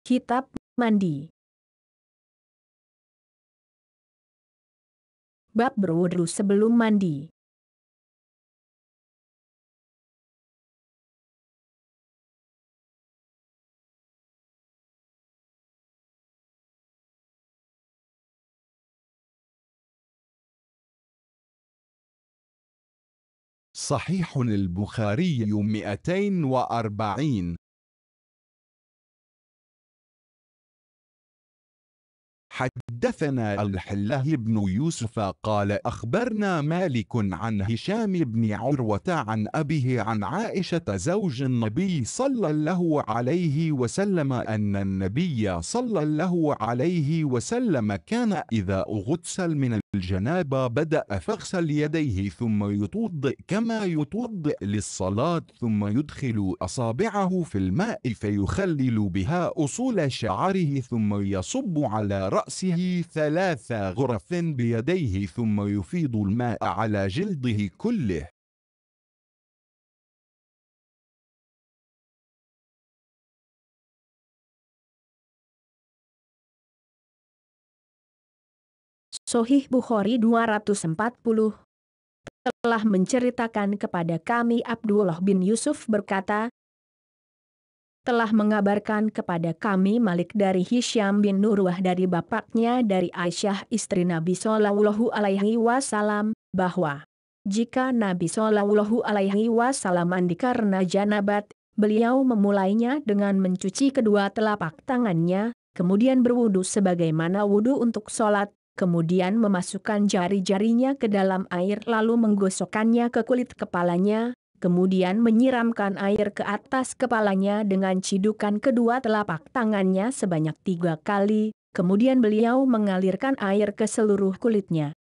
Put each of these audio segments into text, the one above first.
Kitab Mandi. Bab berwudu sebelum mandi. صحيح البخاري 240. حدثنا الحله بن يوسف قال أخبرنا مالك عن هشام بن عروة عن أبيه عن عائشة زوج النبي صلى الله عليه وسلم أن النبي صلى الله عليه وسلم كان إذا اغتسل من الجنابة بدأ فاغسل يديه ثم يتوضئ كما يتوضئ للصلاة ثم يدخل أصابعه في الماء فيخلل بها أصول شعره ثم يصب على رأسه 3 غرف بيديه ثم يفيض الماء على جلده كله. Sahih Bukhari 240 telah menceritakan kepada kami Abdullah bin Yusuf berkata, telah mengabarkan kepada kami Malik dari Hisham bin Urwah dari bapaknya dari Aisyah istri Nabi Shallallahu Alaihi Wasallam, bahwa jika Nabi Shallallahu Alaihi Wasallam mandi karena janabat, beliau memulainya dengan mencuci kedua telapak tangannya, kemudian berwudu sebagaimana wudu untuk sholat, kemudian memasukkan jari-jarinya ke dalam air lalu menggosokkannya ke kulit kepalanya, kemudian menyiramkan air ke atas kepalanya dengan cidukan kedua telapak tangannya sebanyak 3 kali, kemudian beliau mengalirkan air ke seluruh kulitnya.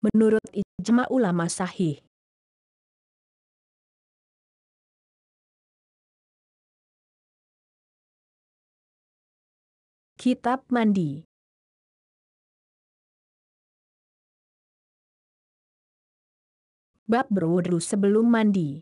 Menurut ijma ulama sahih. Kitab Mandi. Bab berwudu sebelum mandi.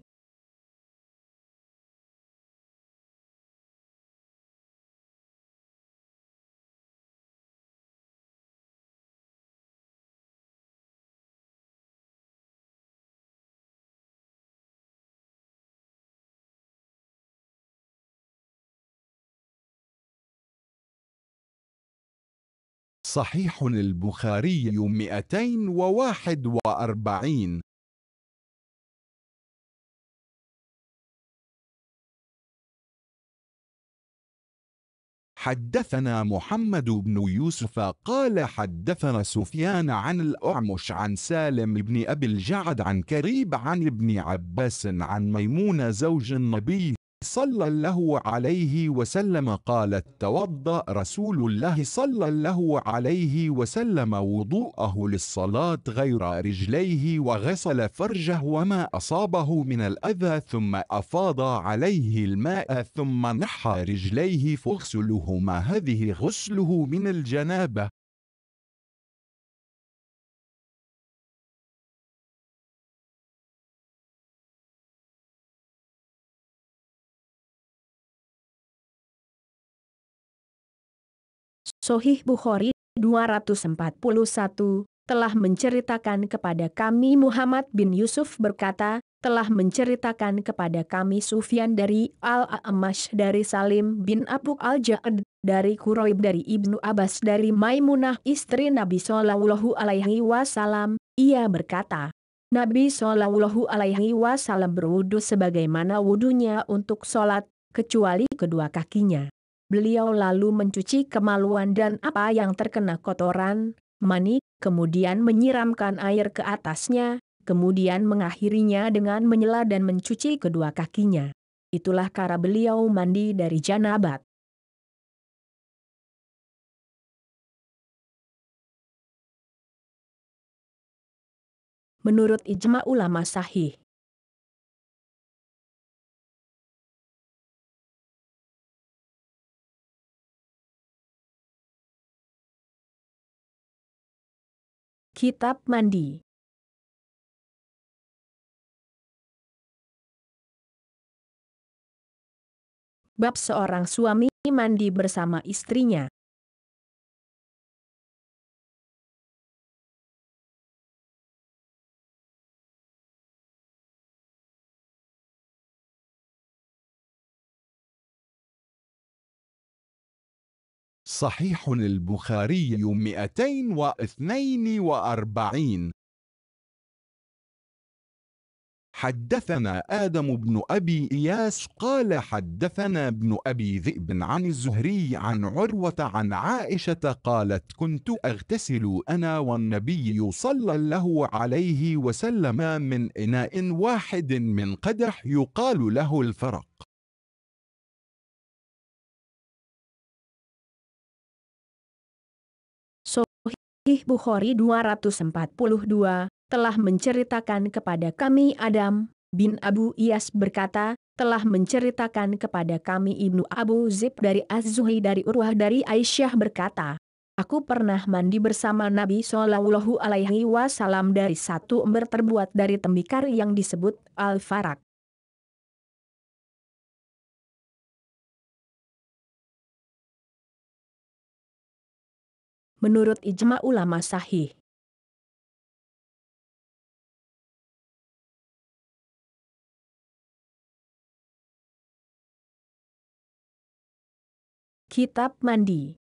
صحيح البخاري 241. حدثنا محمد بن يوسف قال حدثنا سفيان عن الأعمش عن سالم بن أبي الجعد عن كريب عن ابن عباس عن ميمونة زوج النبي صلى الله عليه وسلم قالت توضأ رسول الله صلى الله عليه وسلم وضوءه للصلاة غير رجليه وغسل فرجه وما أصابه من الأذى ثم أفاض عليه الماء ثم نحى رجليه فاغسلهما هذه غسله من الجنابة. Sahih Bukhari 241 telah menceritakan kepada kami Muhammad bin Yusuf berkata, telah menceritakan kepada kami Sufyan dari Al-A'mash dari Salim bin Abu Al-Ja'ad dari Quraib dari Ibnu Abbas dari Maimunah istri Nabi Shallallahu Alaihi Wasallam, ia berkata, Nabi Shallallahu Alaihi Wasallam berwudu sebagaimana wudunya untuk sholat, kecuali kedua kakinya. Beliau lalu mencuci kemaluan dan apa yang terkena kotoran, mani, kemudian menyiramkan air ke atasnya, kemudian mengakhirinya dengan menyela dan mencuci kedua kakinya. Itulah cara beliau mandi dari janabat. Menurut ijma ulama sahih. Kitab mandi. Bab seorang suami mandi bersama istrinya. صحيح البخاري 242. حدثنا آدم بن أبي إياس قال حدثنا ابن أبي ذئب عن الزهري عن عروة عن عائشة قالت كنت أغتسل أنا والنبي صلى الله عليه وسلم من إناء واحد من قدح يقال له الفرق. Sahih Bukhari 242 telah menceritakan kepada kami Adam bin Abu Iyas berkata, telah menceritakan kepada kami Ibnu Abu Zib dari Az-Zuhri dari Urwah dari Aisyah berkata, aku pernah mandi bersama Nabi Shallallahu Alaihi Wasallam dari satu ember terbuat dari tembikar yang disebut al-farak. Menurut ijma ulama sahih. Kitab mandi.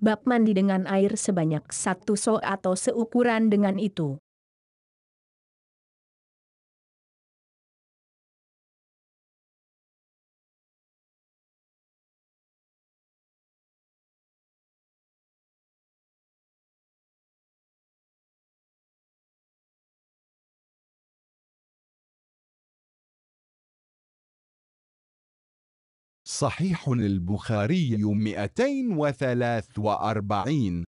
Bab mandi dengan air sebanyak 1 so atau seukuran dengan itu. صحيح البخاري 243.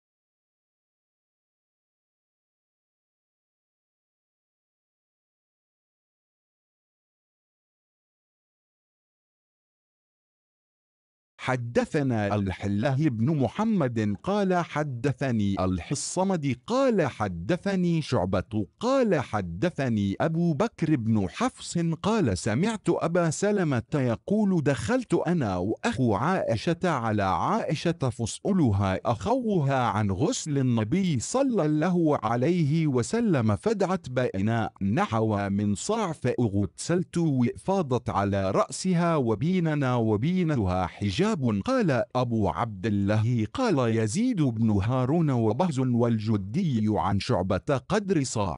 حدثنا الحله بن محمد قال حدثني الحصمد قال حدثني شعبة قال حدثني أبو بكر بن حفص قال سمعت أبا سلمة يقول دخلت أنا وأخو عائشة على عائشة فاسألها أخوها عن غسل النبي صلى الله عليه وسلم فدعت بإناء نحو من صاع فاغتسلت وفاضت على رأسها وبيننا وبينها حجاب. قال أبو عبد الله قال يزيد بن هارون وبهز والجدي عن شعبة قدر صاع.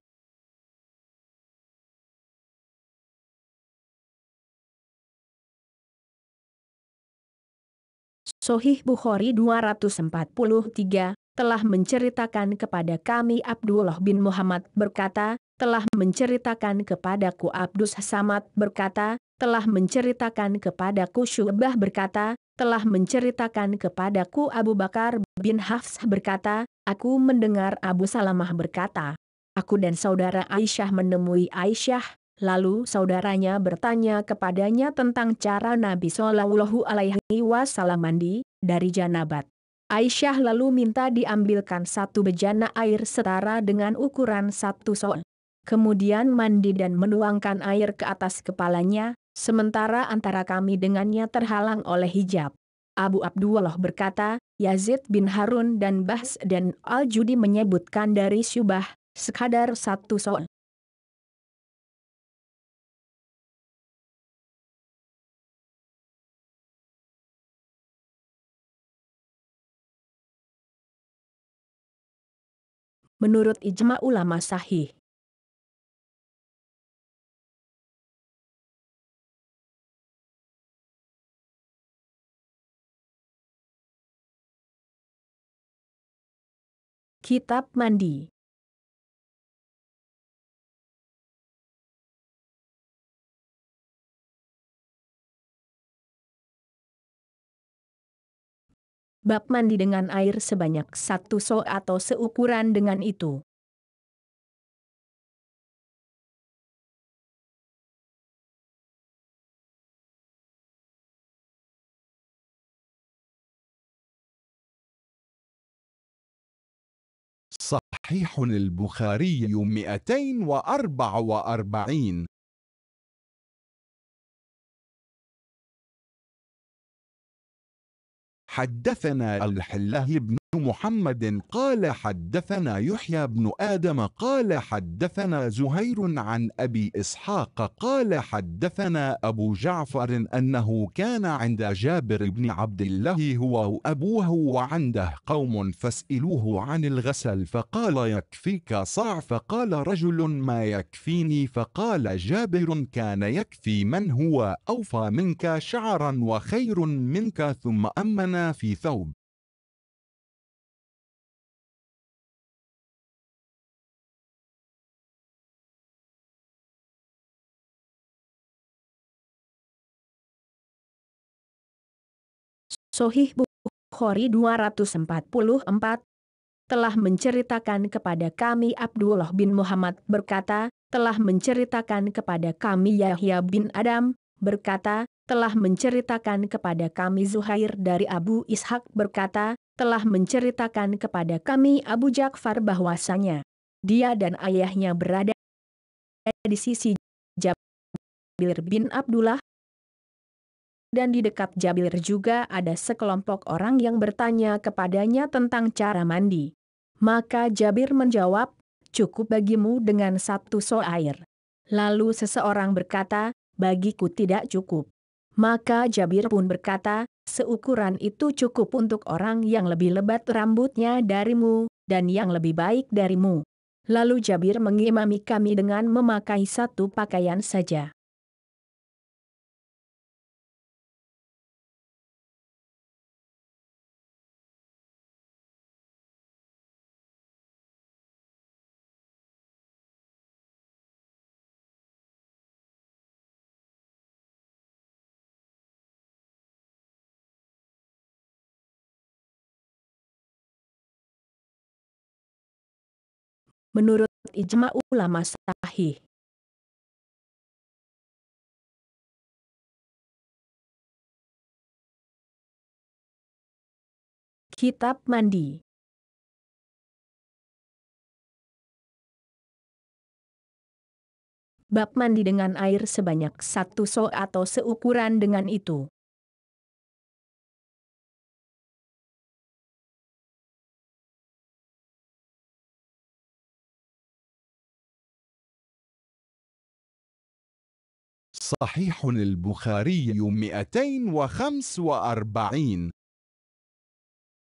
Sahih Bukhari 243 telah menceritakan kepada kami Abdullah bin Muhammad berkata, telah menceritakan kepadaku Abdus Samad berkata, telah menceritakan kepadaku Syu'bah berkata, telah menceritakan kepadaku Abu Bakar bin Hafs berkata, aku mendengar Abu Salamah berkata, aku dan saudara Aisyah menemui Aisyah, lalu saudaranya bertanya kepadanya tentang cara Nabi Shallallahu Alaihi Wasallam mandi dari janabat. Aisyah lalu minta diambilkan 1 bejana air setara dengan ukuran 1 so'. Kemudian mandi dan menuangkan air ke atas kepalanya, sementara antara kami dengannya terhalang oleh hijab. Abu Abdullah berkata, Yazid bin Harun dan Bahs dan Al-Judi menyebutkan dari Syubah, sekadar 1 so'. Menurut ijma ulama sahih. Kitab mandi. Bab mandi dengan air sebanyak 1 so atau seukuran dengan itu. صحيح البخاري 244. حدثنا الحلاه بن محمد قال حدثنا يحيى بن آدم قال حدثنا زهير عن أبي إسحاق قال حدثنا أبو جعفر أنه كان عند جابر بن عبد الله هو وأبوه وعنده قوم فاسألوه عن الغسل فقال يكفيك صاع فقال رجل ما يكفيني فقال جابر كان يكفي من هو أوفى منك شعرا وخير منك ثم أمنا في ثوب. Sohih Bukhari 244 telah menceritakan kepada kami Abdullah bin Muhammad berkata, telah menceritakan kepada kami Yahya bin Adam berkata, telah menceritakan kepada kami Zuhair dari Abu Ishaq berkata, telah menceritakan kepada kami Abu Ja'far bahwasanya dia dan ayahnya berada di sisi Jabir bin Abdullah, dan di dekat Jabir juga ada sekelompok orang yang bertanya kepadanya tentang cara mandi. Maka Jabir menjawab, cukup bagimu dengan 1 so air. Lalu seseorang berkata, bagiku tidak cukup. Maka Jabir pun berkata, seukuran itu cukup untuk orang yang lebih lebat rambutnya darimu, dan yang lebih baik darimu. Lalu Jabir mengimami kami dengan memakai 1 pakaian saja. Menurut ijma ulama sahih. Kitab mandi. Bab mandi dengan air sebanyak 1 so atau seukuran dengan itu. صحيح البخاري 245.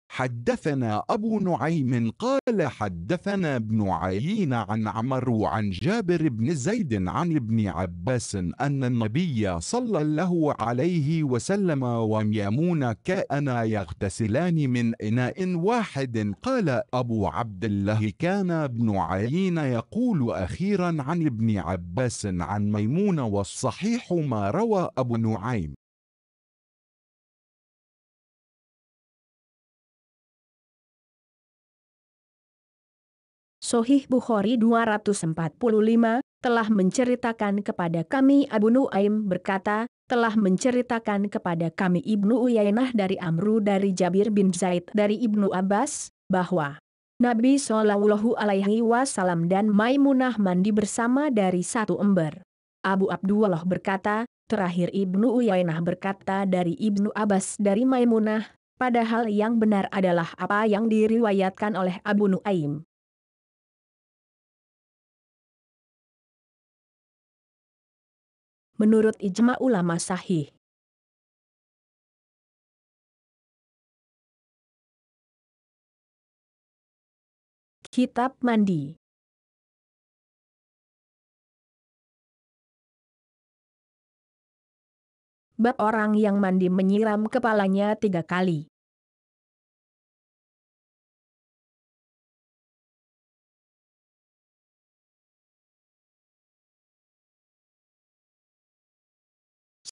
حدثنا أبو نعيم قال حدثنا ابن عيين عن عمرو عن جابر بن زيد عن ابن عباس أن النبي صلى الله عليه وسلم وميمون كانا يغتسلان من إناء واحد. قال أبو عبد الله كان ابن عيين يقول أخيرا عن ابن عباس عن ميمون والصحيح ما روى أبو نعيم. Sohih Bukhari 245 telah menceritakan kepada kami Abu Nuaim berkata, telah menceritakan kepada kami Ibnu Uyainah dari Amru dari Jabir bin Zaid dari Ibnu Abbas, bahwa Nabi Shallallahu Alaihi Wasallam dan Maimunah mandi bersama dari 1 ember. Abu Abdullah berkata, terakhir Ibnu Uyainah berkata dari Ibnu Abbas dari Maimunah, padahal yang benar adalah apa yang diriwayatkan oleh Abu Nuaim. Menurut ijma ulama sahih. Kitab mandi. Bab orang yang mandi menyiram kepalanya 3 kali.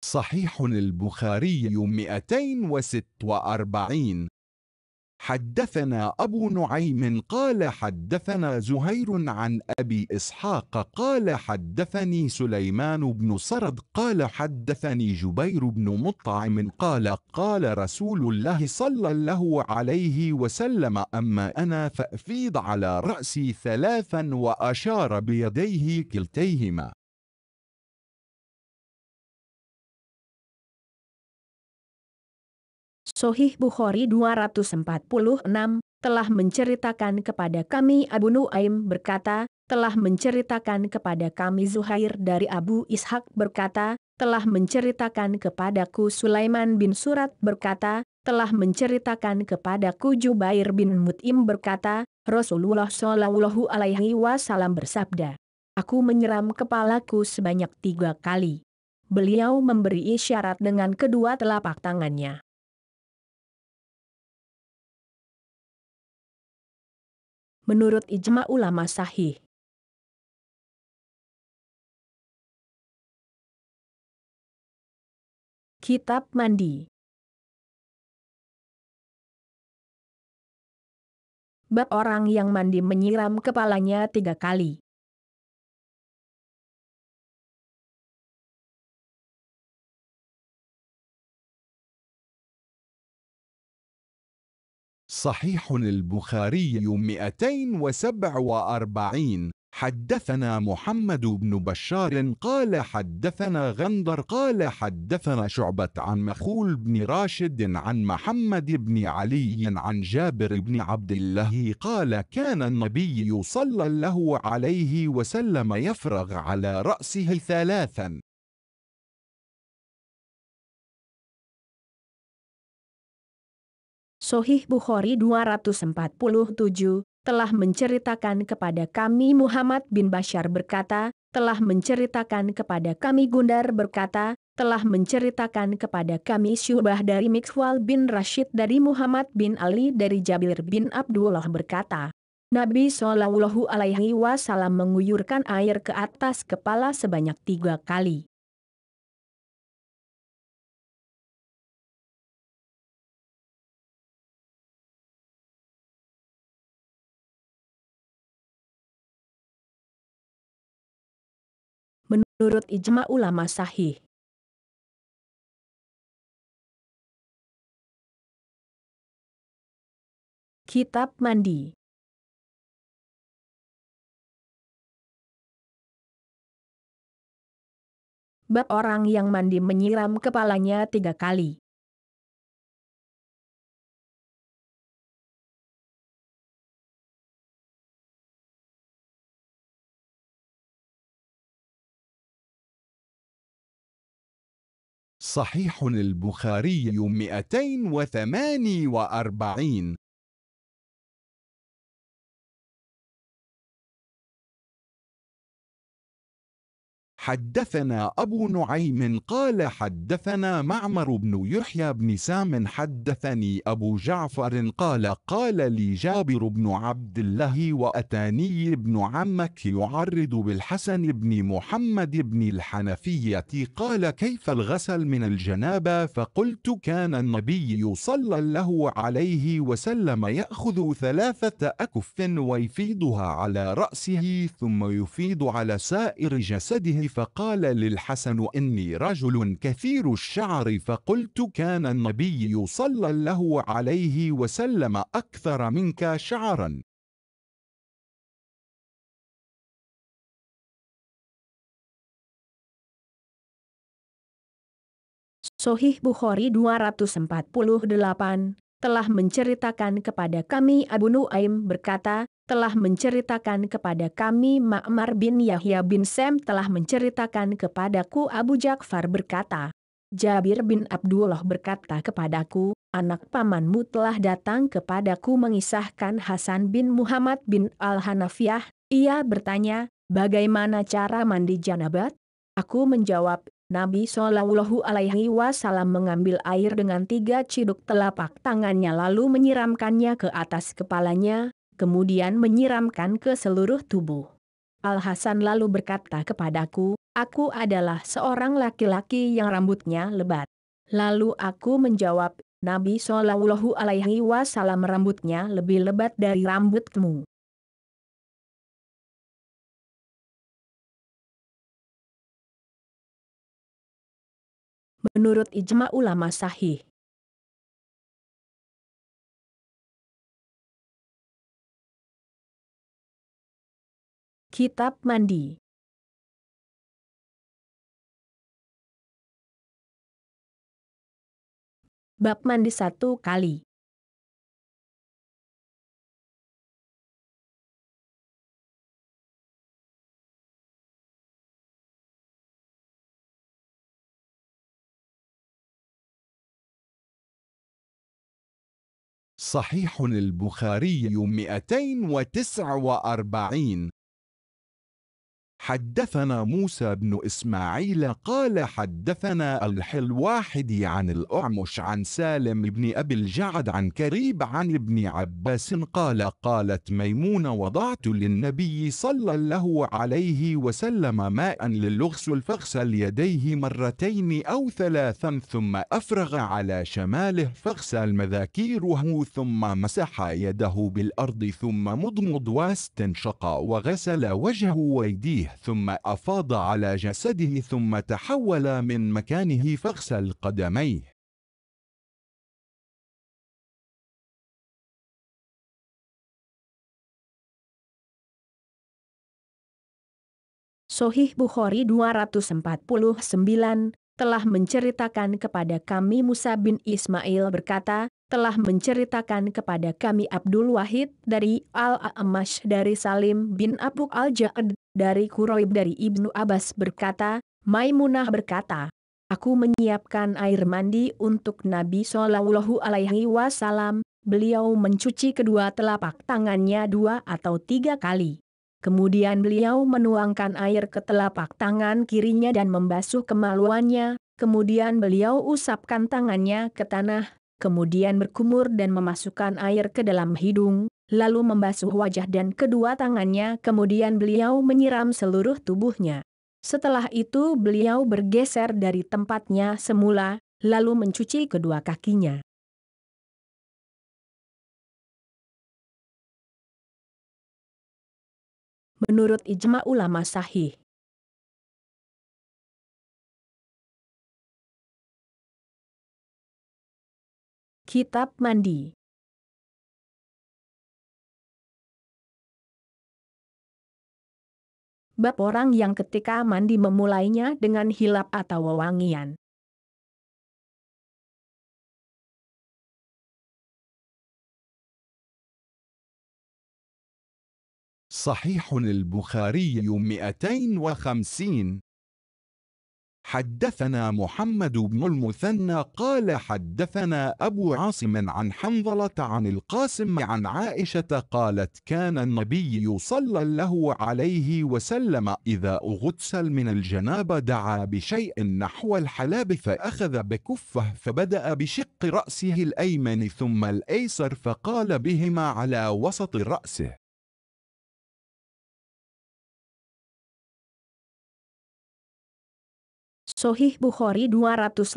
صحيح البخاري 246. حدثنا أبو نعيم قال حدثنا زهير عن أبي إسحاق قال حدثني سليمان بن سرد قال حدثني جبير بن مطعم قال قال رسول الله صلى الله عليه وسلم: أما أنا فأفيض على رأسي ثلاثا، وأشار بيديه كلتيهما. Sahih Bukhari 246 telah menceritakan kepada kami Abu Nuaim berkata, telah menceritakan kepada kami Zuhair dari Abu Ishaq berkata, telah menceritakan kepadaku Sulaiman bin Surat berkata, telah menceritakan kepadaku Jubair bin Mut'im berkata, Rasulullah Shallallahu Alaihi Wasallam bersabda, aku menyiram kepalaku sebanyak 3 kali. Beliau memberi isyarat dengan kedua telapak tangannya. Menurut ijma ulama sahih. Kitab mandi. Bab orang yang mandi menyiram kepalanya 3 kali. صحيح البخاري 247. حدثنا محمد بن بشار قال حدثنا غندر قال حدثنا شعبة عن مخول بن راشد عن محمد بن علي عن جابر بن عبد الله قال كان النبي صلى الله عليه وسلم يفرغ على رأسه ثلاثا. Sahih Bukhari 247 telah menceritakan kepada kami Muhammad bin Bashar berkata, telah menceritakan kepada kami Gundar berkata, telah menceritakan kepada kami Syubah dari Mikhwal bin Rashid dari Muhammad bin Ali dari Jabir bin Abdullah berkata, Nabi Shallallahu Alaihi Wasallam menguyurkan air ke atas kepala sebanyak 3 kali. Menurut ijma ulama sahih. Kitab mandi. Bab orang yang mandi menyiram kepalanya 3 kali. صحيح البخاري 248. حدثنا أبو نعيم قال حدثنا معمر بن يحيى بن سام حدثني أبو جعفر قال قال لي جابر بن عبد الله وأتاني ابن عمك يعرض بالحسن بن محمد بن الحنفية قال كيف الغسل من الجنابة؟ فقلت كان النبي صلى الله عليه وسلم يأخذ 3 أكف ويفيضها على رأسه ثم يفيض على سائر جسده فقال للحسن إني رجل كثير الشعر فقلت كان النبي صلى الله عليه وسلم أكثر منك شعرا. Sahih Bukhari 248 telah menceritakan kepada kami Abu Nuaim berkata, telah menceritakan kepada kami Ma'mar bin Yahya bin Sam telah menceritakan kepadaku Abu Ja'far berkata, Jabir bin Abdullah berkata kepadaku, anak pamanmu telah datang kepadaku mengisahkan Hasan bin Muhammad bin Al-Hanafiyah. Ia bertanya, bagaimana cara mandi janabat? Aku menjawab, Nabi Shallallahu Alaihi Wasallam mengambil air dengan 3 ciduk telapak tangannya lalu menyiramkannya ke atas kepalanya, kemudian menyiramkan ke seluruh tubuh. Al-Hasan lalu berkata kepadaku, aku adalah seorang laki-laki yang rambutnya lebat. Lalu aku menjawab, Nabi Shallallahu Alaihi Wasallam, rambutnya lebih lebat dari rambutmu. Menurut ijma ulama sahih. Kitab mandi. Bab mandi 1 kali. صحيح البخاري 249. حدثنا موسى بن إسماعيل قال حدثنا الحلواحدي عن الأعمش عن سالم بن أبي الجعد عن كريب عن ابن عباس قال قالت ميمونة وضعت للنبي صلى الله عليه وسلم ماء للغسل فاغسل يديه مرتين أو ثلاثا ثم أفرغ على شماله فاغسل مذاكيره ثم مسح يده بالأرض ثم مضمض واستنشق وغسل وجهه ويديه ثم أفاض على جسده ثم تحول من مكانه فاغسل قدميه. Sahih Bukhari 249 telah menceritakan kepada kami Musa bin Ismail berkata, telah menceritakan kepada kami Abdul Wahid dari Al-A'mash dari Salim bin Abu Al-Ja'ad dari Quraib dari Ibnu Abbas berkata, Maimunah berkata, aku menyiapkan air mandi untuk Nabi Shallallahu Alaihi Wasallam, beliau mencuci kedua telapak tangannya 2 atau 3 kali. Kemudian beliau menuangkan air ke telapak tangan kirinya dan membasuh kemaluannya, kemudian beliau usapkan tangannya ke tanah, kemudian berkumur dan memasukkan air ke dalam hidung, lalu membasuh wajah dan kedua tangannya, kemudian beliau menyiram seluruh tubuhnya. Setelah itu beliau bergeser dari tempatnya semula, lalu mencuci kedua kakinya. Menurut ijma ulama sahih. Kitab mandi. Bab orang yang ketika mandi memulainya dengan hilap atau wewangian. صحيح البخاري 250. حدثنا محمد بن المثنى قال حدثنا أبو عاصم عن حنظلة عن القاسم عن عائشة قالت كان النبي صلى الله عليه وسلم إذا اغتسل من الجنابة دعا بشيء نحو الحلاب فأخذ بكفه فبدأ بشق رأسه الأيمن ثم الأيسر فقال بهما على وسط رأسه. Sahih Bukhari 250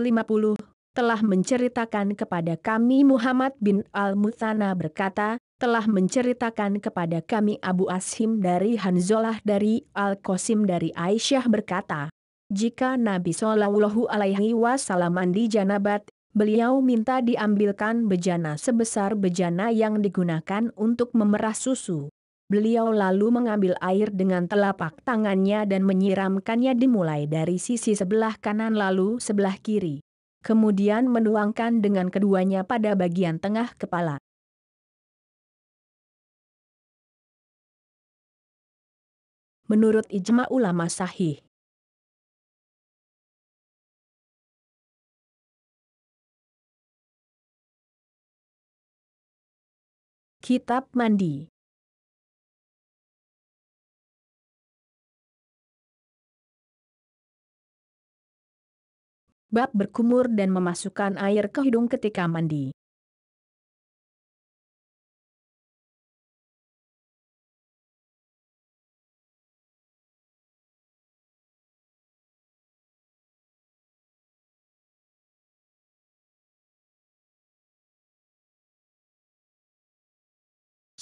telah menceritakan kepada kami Muhammad bin Al-Muthanna berkata, telah menceritakan kepada kami Abu Ashim dari Hanzalah dari Al-Qasim dari Aisyah berkata, jika Nabi Shallallahu Alaihi Wasallam mandi janabat, beliau minta diambilkan bejana sebesar bejana yang digunakan untuk memerah susu. Beliau lalu mengambil air dengan telapak tangannya dan menyiramkannya dimulai dari sisi sebelah kanan lalu sebelah kiri. Kemudian menuangkan dengan keduanya pada bagian tengah kepala. Menurut ijma ulama sahih. Kitab mandi. Bab berkumur dan memasukkan air ke hidung ketika mandi.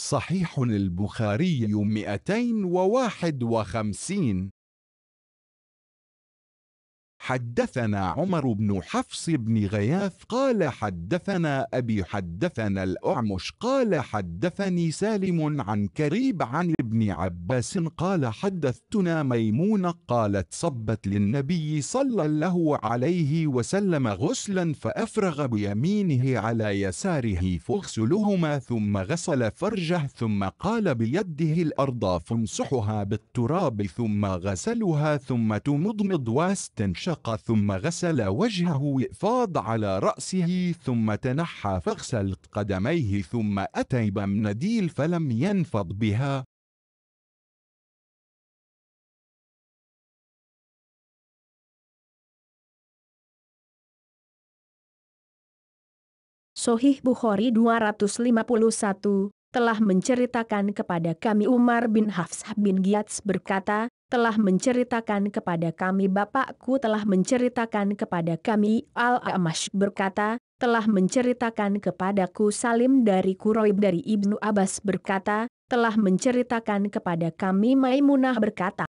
صحيح البخاري 251. حدثنا عمر بن حفص بن غياث قال حدثنا أبي حدثنا الأعمش قال حدثني سالم عن كريب عن ابن عباس قال حدثتنا ميمونة قالت صبت للنبي صلى الله عليه وسلم غسلا فأفرغ بيمينه على يساره فاغسلهما ثم غسل فرجه ثم قال بيده الأرض فامسحها بالتراب ثم غسلها ثم تمضمض واستنشق ثم غسل وجهه فاض على رأسه ثم تنحى فاغسل قدميه ثم أتى بمنديل فلم ينفض بها. Sahih Bukhari 251 telah menceritakan kepada kami Umar bin Hafs bin Ghiyath berkata, telah menceritakan kepada kami bapakku telah menceritakan kepada kami Al-A'mash berkata, telah menceritakan kepadaku Salim dari Quraib dari Ibnu Abbas berkata, telah menceritakan kepada kami Maimunah berkata,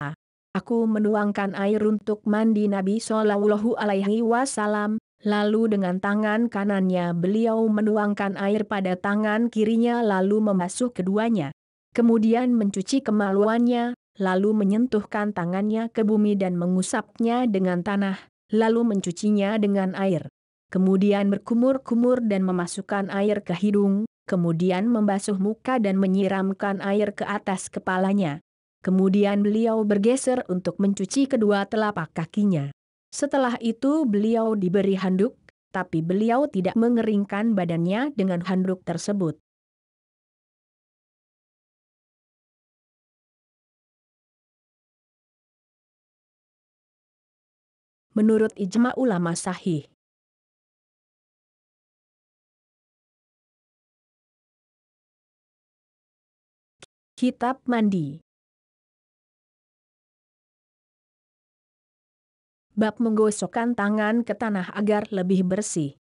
aku menuangkan air untuk mandi Nabi Shallallahu Alaihi Wasallam. Lalu dengan tangan kanannya beliau menuangkan air pada tangan kirinya lalu membasuh keduanya. Kemudian mencuci kemaluannya, lalu menyentuhkan tangannya ke bumi dan mengusapnya dengan tanah, lalu mencucinya dengan air. Kemudian berkumur-kumur dan memasukkan air ke hidung, kemudian membasuh muka dan menyiramkan air ke atas kepalanya. Kemudian beliau bergeser untuk mencuci kedua telapak kakinya. Setelah itu beliau diberi handuk, tapi beliau tidak mengeringkan badannya dengan handuk tersebut. Menurut ijma ulama sahih. Kitab mandi. Bab menggosokkan tangan ke tanah agar lebih bersih.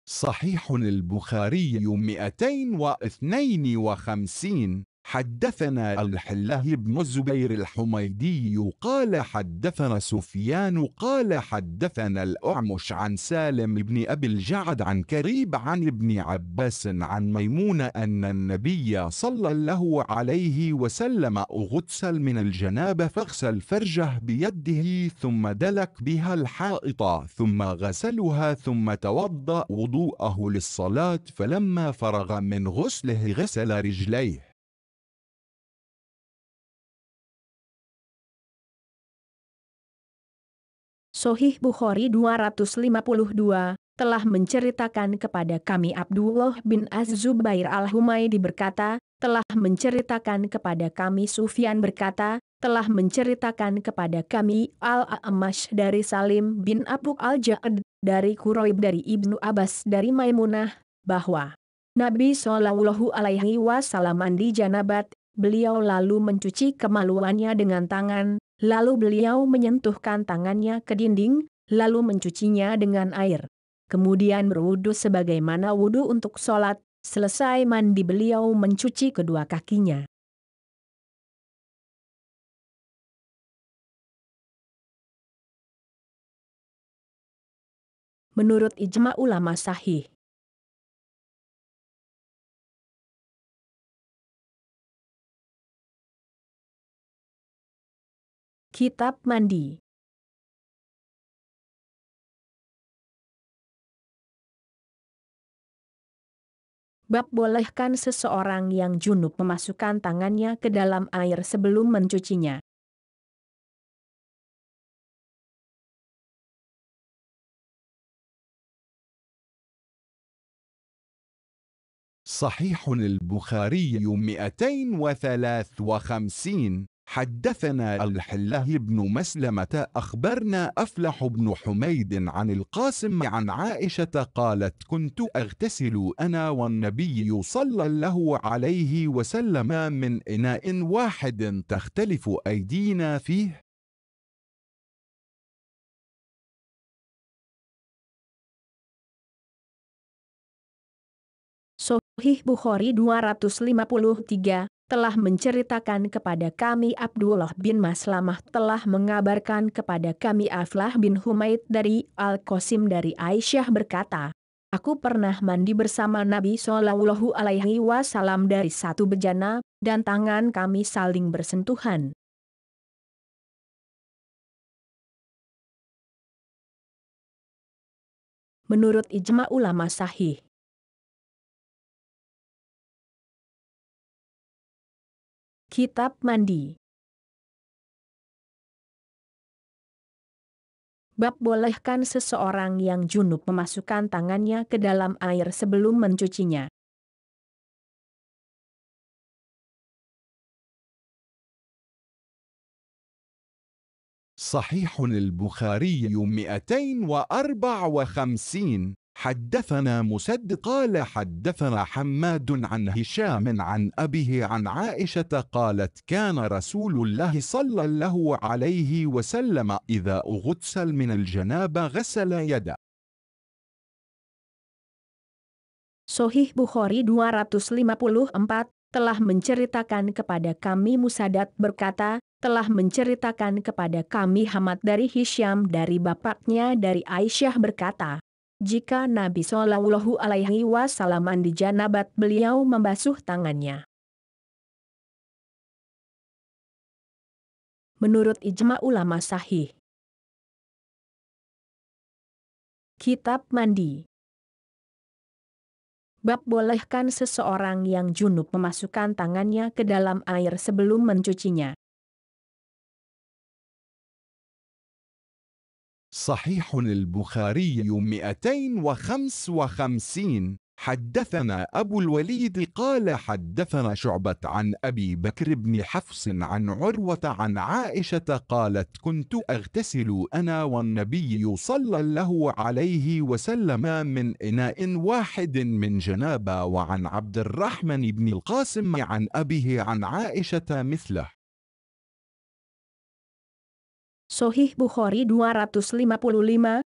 صحيح البخاري 252. حدثنا الحله بن الزبير الحميدي قال حدثنا سفيان قال حدثنا الأعمش عن سالم بن أبي الجعد عن كريب عن ابن عباس عن ميمونة أن النبي صلى الله عليه وسلم اغتسل من الجنابة فاغسل فرجه بيده ثم دلك بها الحائط ثم غسلها ثم توضأ وضوءه للصلاة فلما فرغ من غسله غسل رجليه. Sahih Bukhari 252 telah menceritakan kepada kami Abdullah bin Az-Zubair Al-Humaydi berkata, telah menceritakan kepada kami Sufyan berkata, telah menceritakan kepada kami Al-A'mash dari Salim bin Abu Al-Ja'ad dari Quraib dari Ibnu Abbas dari Maimunah, bahwa Nabi Shallallahu Alaihi Wasallam mandi janabat, beliau lalu mencuci kemaluannya dengan tangan, lalu beliau menyentuhkan tangannya ke dinding, lalu mencucinya dengan air. Kemudian berwudu sebagaimana wudu untuk sholat, selesai mandi beliau mencuci kedua kakinya. Menurut ijma ulama sahih. Kitab mandi. Bab bolehkan seseorang yang junub memasukkan tangannya ke dalam air sebelum mencucinya. صحيح البخاري 253. حدثنا الحله بن مسلمة أخبرنا أفلح بن حميد عن القاسم عن عائشة قالت كنت أغتسل أنا والنبي صلى الله عليه وسلم من إناء واحد تختلف أيدينا فيه. Sahih Bukhari 253 telah menceritakan kepada kami Abdullah bin Maslamah telah mengabarkan kepada kami Aflah bin Humaid dari Al-Qasim dari Aisyah berkata, aku pernah mandi bersama Nabi Shallallahu Alaihi Wasallam dari satu bejana, dan tangan kami saling bersentuhan. Menurut ijma ulama sahih. Kitab Mandi. Bab bolehkan seseorang yang junub memasukkan tangannya ke dalam air sebelum mencucinya. صحيح البخاري 254. حدثنا مسدد قال حدثنا حماد عن هشام عن أبيه عن عائشة قالت كان رسول الله صلى الله عليه وسلم إذا اغتسل من الجنابة غسل يده. Sahih Bukhari 254 telah menceritakan kepada kami Musaddad berkata, telah menceritakan kepada kami Hamad dari Hisham dari bapaknya dari Aisyah berkata, jika Nabi Shallallahu Alaihi Wasallam mandi janabat beliau membasuh tangannya. Menurut ijma ulama sahih. Kitab Mandi. Bab bolehkan seseorang yang junub memasukkan tangannya ke dalam air sebelum mencucinya. صحيح البخاري 255. حدثنا أبو الوليد قال حدثنا شعبة عن أبي بكر بن حفص عن عروة عن عائشة قالت كنت أغتسل أنا والنبي صلى الله عليه وسلم من إناء واحد من جنابة وعن عبد الرحمن بن القاسم عن أبيه عن عائشة مثله. Sahih Bukhari 255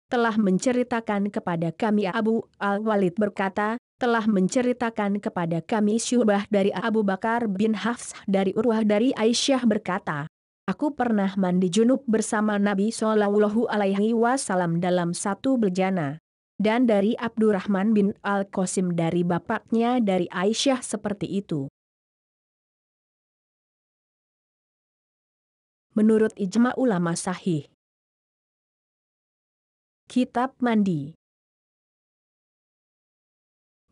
telah menceritakan kepada kami Abu Al-Walid berkata, telah menceritakan kepada kami Syu'bah dari Abu Bakar bin Hafs dari Urwah dari Aisyah berkata, aku pernah mandi junub bersama Nabi Shallallahu Alaihi Wasallam dalam satu bejana. Dan dari Abdurrahman bin Al-Qasim dari bapaknya dari Aisyah seperti itu. Menurut ijma ulama sahih. Kitab Mandi.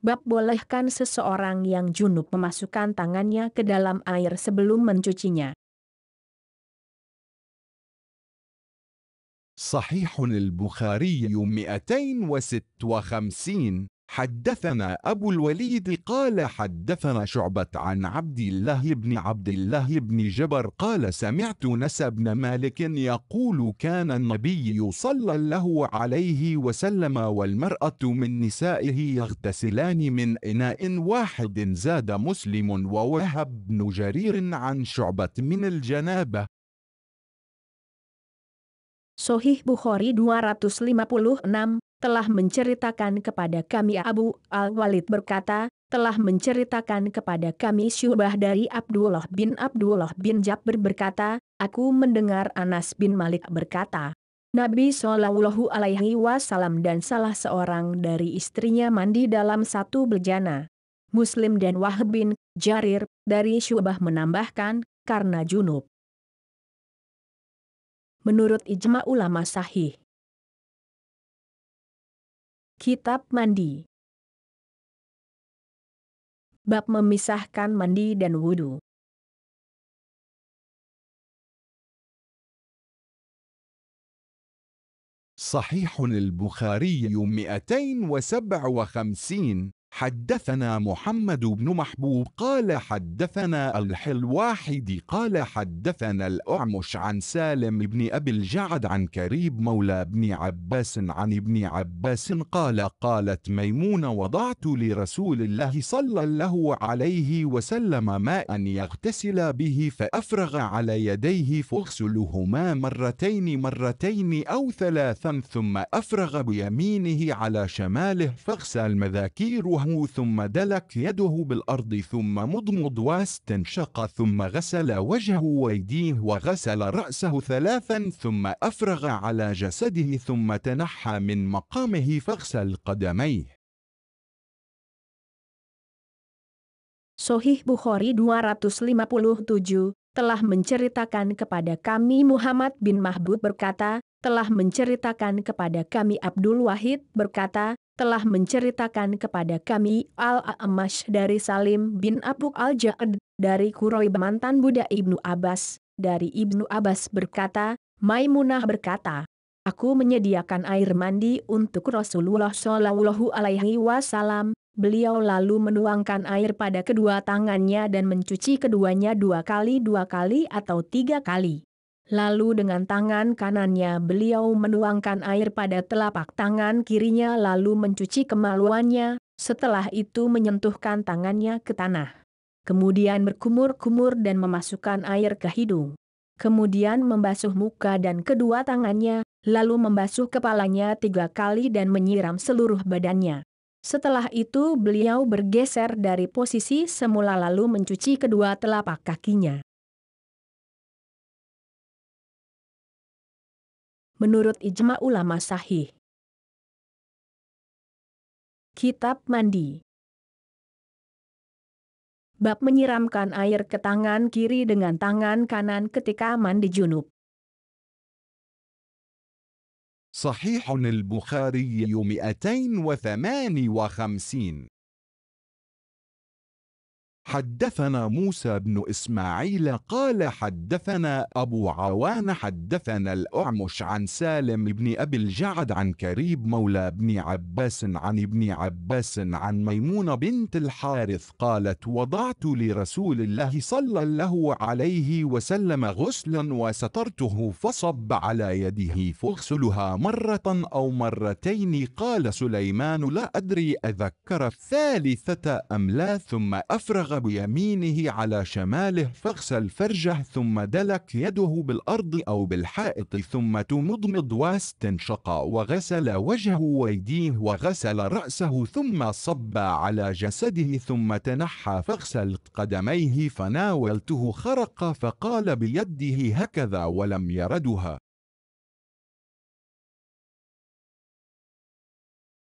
Bab bolehkan seseorang yang junub memasukkan tangannya ke dalam air sebelum mencucinya. صحيح البخاري 256. حدثنا أبو الوليد قال حدثنا شعبة عن عبد الله بن جبر قال سمعت نس بن مالك يقول كان النبي صلى الله عليه وسلم والمرأة من نسائه يغتسلان من إناء واحد زاد مسلم ووهب بن جرير عن شعبة من الجنابة. Sahih Bukhari 256 telah menceritakan kepada kami Abu Al-Walid berkata, telah menceritakan kepada kami Syu'bah dari Abdullah bin Jabir berkata, aku mendengar Anas bin Malik berkata, Nabi Shallallahu Alaihi Wasallam dan salah seorang dari istrinya mandi dalam satu bejana. Muslim dan Wahb bin Jarir dari Syu'bah menambahkan, karena junub. Menurut ijma ulama sahih. Kitab Mandi. Bab memisahkan mandi dan wudu. صحيح البخاري 257. حدثنا محمد بن محبوب قال حدثنا الحلواحدي قال حدثنا الأعمش عن سالم بن أبي الجعد عن كريب مولى بن عباس عن ابن عباس قال قالت ميمونة وضعت لرسول الله صلى الله عليه وسلم ماء يغتسل به فأفرغ على يديه فاغسلهما مرتين أو ثلاثا ثم أفرغ بيمينه على شماله فاغسل مذاكيره ثم دلك يده بالأرض ثم مضمض واستنشق ثم غسل وجهه ويديه وغسل رأسه ثلاثا ثم أفرغ على جسده ثم تنحى من مقامه فاغسل قدميه. Sahih Bukhari 257 telah menceritakan kepada kami Muhammad bin Mahbub berkata, telah menceritakan kepada kami Abdul Wahid berkata, telah menceritakan kepada kami Al-A'mash dari Salim bin Abu Al-Ja'ad, dari Quraib mantan budak Ibnu Abbas, dari Ibnu Abbas berkata, Maimunah berkata, aku menyediakan air mandi untuk Rasulullah Shallallahu Alaihi Wasallam. Beliau lalu menuangkan air pada kedua tangannya dan mencuci keduanya dua kali atau tiga kali. Lalu dengan tangan kanannya beliau menuangkan air pada telapak tangan kirinya lalu mencuci kemaluannya, setelah itu menyentuhkan tangannya ke tanah. Kemudian berkumur-kumur dan memasukkan air ke hidung. Kemudian membasuh muka dan kedua tangannya, lalu membasuh kepalanya 3 kali dan menyiram seluruh badannya. Setelah itu beliau bergeser dari posisi semula lalu mencuci kedua telapak kakinya. Menurut ijma ulama sahih. Kitab Mandi. Bab menyiramkan air ke tangan kiri dengan tangan kanan ketika mandi junub. صحيح البخاري 258. حدثنا موسى بن إسماعيل قال حدثنا أبو عوان حدثنا الأعمش عن سالم بن أبي الجعد عن كريب مولى بن عباس عن ابن عباس عن ميمونة بنت الحارث قالت وضعت لرسول الله صلى الله عليه وسلم غسلا وسترته فصب على يده فاغسلها مرة أو مرتين. قال سليمان لا أدري أذكر الثالثة أم لا ثم أفرغ بيمينه على شماله فاغسل فرجه ثم دلك يده بالأرض أو بالحائط ثم تمضمض واستنشق وغسل وجهه ويديه وغسل رأسه ثم صب على جسده ثم تنحى فاغسل قدميه فناولته خرق فقال بيده هكذا ولم يردها.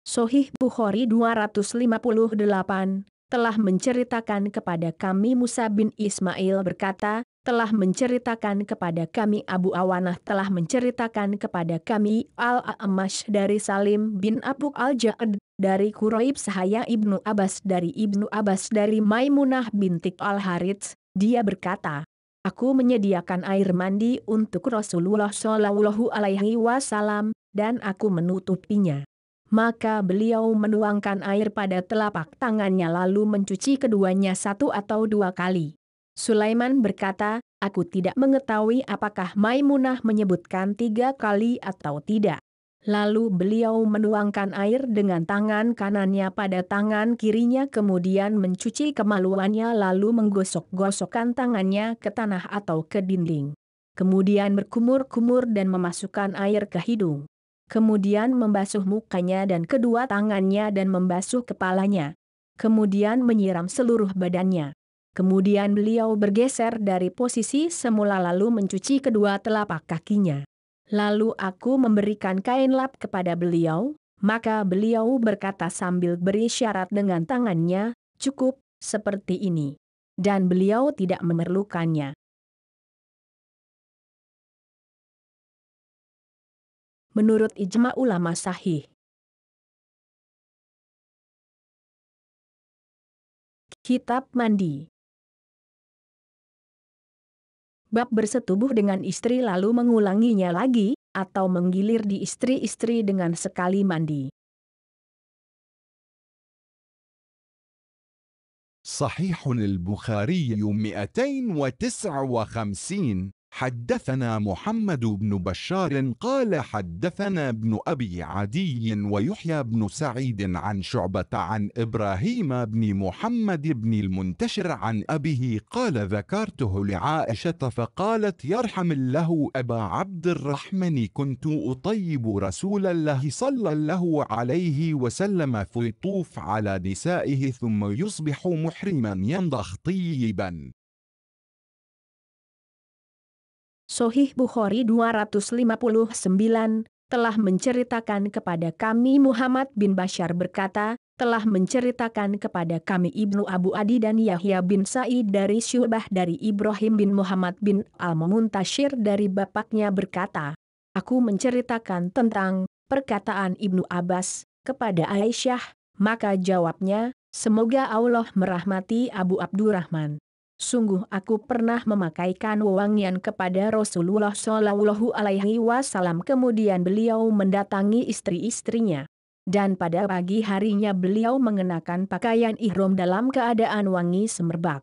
Sahih Bukhari 258 telah menceritakan kepada kami Musa bin Ismail berkata, telah menceritakan kepada kami Abu Awanah telah menceritakan kepada kami Al-A'mash dari Salim bin Abu Al-Ja'ad, dari Quraib sahaya Ibnu Abbas dari Ibnu Abbas dari Maimunah binti Al-Harits, dia berkata, aku menyediakan air mandi untuk Rasulullah Shallallahu Alaihi Wasallam, dan aku menutupinya. Maka beliau menuangkan air pada telapak tangannya lalu mencuci keduanya 1 atau 2 kali. Sulaiman berkata, aku tidak mengetahui apakah Maimunah menyebutkan 3 kali atau tidak. Lalu beliau menuangkan air dengan tangan kanannya pada tangan kirinya kemudian mencuci kemaluannya lalu menggosok-gosokkan tangannya ke tanah atau ke dinding. Kemudian berkumur-kumur dan memasukkan air ke hidung. Kemudian membasuh mukanya dan kedua tangannya dan membasuh kepalanya. Kemudian menyiram seluruh badannya. Kemudian beliau bergeser dari posisi semula lalu mencuci kedua telapak kakinya. Lalu aku memberikan kain lap kepada beliau, maka beliau berkata sambil berisyarat dengan tangannya, cukup, seperti ini. Dan beliau tidak memerlukannya. Menurut ijma ulama sahih. Kitab Mandi. Bab bersetubuh dengan istri lalu mengulanginya lagi, atau menggilir di istri-istri dengan sekali mandi. صحيح البخاري 259. حدثنا محمد بن بشار قال حدثنا ابن أبي عدي ويحيى بن سعيد عن شعبة عن إبراهيم بن محمد بن المنتشر عن أبيه قال ذكرته لعائشة فقالت يرحم الله أبا عبد الرحمن كنت أطيب رسول الله صلى الله عليه وسلم في طوف على نسائه ثم يصبح محرما ينضخ طيبا. Sohih Bukhari 259 telah menceritakan kepada kami Muhammad bin Bashar berkata, telah menceritakan kepada kami Ibnu Abu Adi dan Yahya bin Sa'id dari Syu'bah dari Ibrahim bin Muhammad bin Al-Muntashir dari bapaknya berkata, aku menceritakan tentang perkataan Ibnu Abbas kepada Aisyah, maka jawabnya, semoga Allah merahmati Abu Abdurrahman. Sungguh aku pernah memakaikan wewangian kepada Rasulullah Shallallahu Alaihi Wasallam kemudian beliau mendatangi istri-istrinya. Dan pada pagi harinya beliau mengenakan pakaian ihram dalam keadaan wangi semerbak.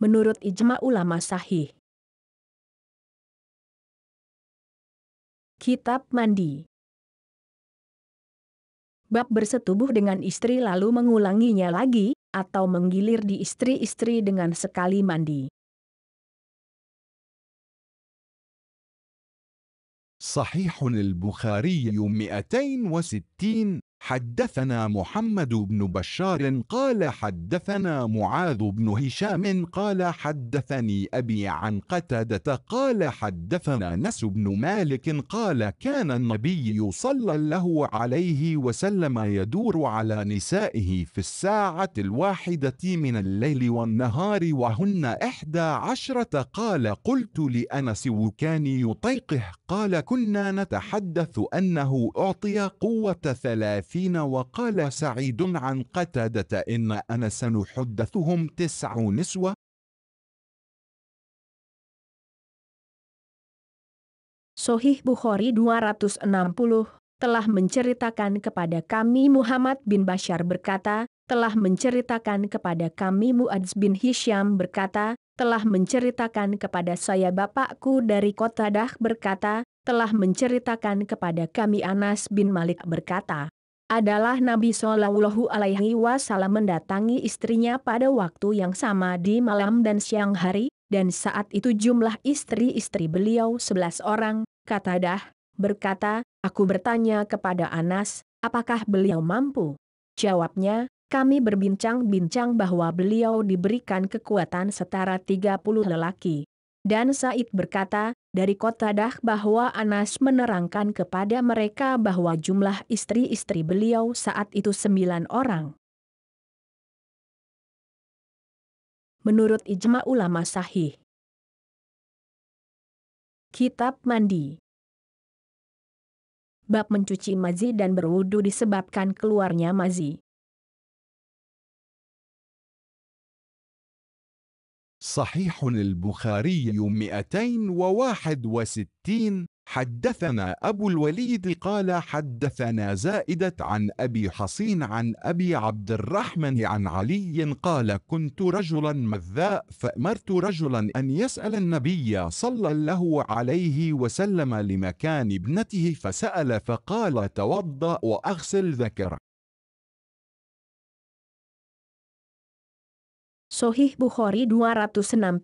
Menurut ijma ulama sahih. Kitab Mandi. Bab bersetubuh dengan istri lalu mengulanginya lagi, atau menggilir di istri-istri dengan sekali mandi. صحيح البخاري 260. حدثنا محمد بن بشار قال حدثنا معاذ بن هشام قال حدثني أبي عن قتادة قال حدثنا أنس بن مالك قال كان النبي صلى الله عليه وسلم يدور على نسائه في الساعة الواحدة من الليل والنهار وهن 11 قال قلت لأنس وكان يطيقه قال كنا نتحدث أنه أعطي قوة 30 وقال سعيد عن قتادة إن أنس نحدثهم 9 نسوة. Sohih Bukhari 260 telah menceritakan kepada kami Muhammad bin Bashar berkata, telah menceritakan kepada kami Muadz bin Hisham berkata, telah menceritakan kepada saya bapakku dari Qatadah berkata, telah menceritakan kepada kami Anas bin Malik berkata, adalah Nabi Shallallahu Alaihi Wasallam mendatangi istrinya pada waktu yang sama di malam dan siang hari, dan saat itu jumlah istri-istri beliau 11 orang. Qatadah berkata, aku bertanya kepada Anas, apakah beliau mampu? Jawabnya, kami berbincang-bincang bahwa beliau diberikan kekuatan setara 30 lelaki. Dan Said berkata, dari Qatadah bahwa Anas menerangkan kepada mereka bahwa jumlah istri-istri beliau saat itu 9 orang. Menurut ijma ulama sahih. Kitab Mandi. Bab mencuci mazi dan berwudu disebabkan keluarnya mazi. صحيح البخاري 261. حدثنا أبو الوليد قال حدثنا زائدة عن أبي حصين عن أبي عبد الرحمن عن علي قال كنت رجلا مذاء فأمرت رجلا أن يسأل النبي صلى الله عليه وسلم لمكان ابنته فسأل فقال توضأ وأغسل ذكر. Sohih Bukhari 261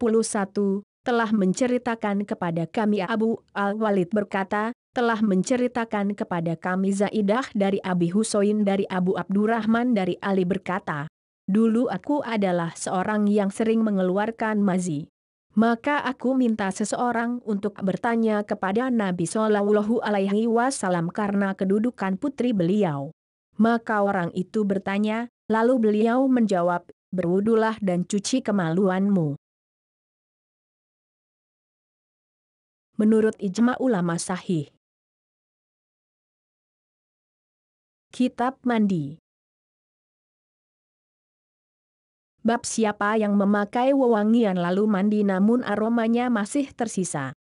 telah menceritakan kepada kami Abu Al-Walid berkata, telah menceritakan kepada kami Zaidah dari Abi Husain dari Abu Abdurrahman dari Ali berkata, dulu aku adalah seorang yang sering mengeluarkan mazi. Maka aku minta seseorang untuk bertanya kepada Nabi Shallallahu Alaihi Wasallam karena kedudukan putri beliau. Maka orang itu bertanya, lalu beliau menjawab, berwudulah dan cuci kemaluanmu. Menurut ijma ulama sahih. Kitab Mandi. Bab siapa yang memakai wewangian lalu mandi namun aromanya masih tersisa.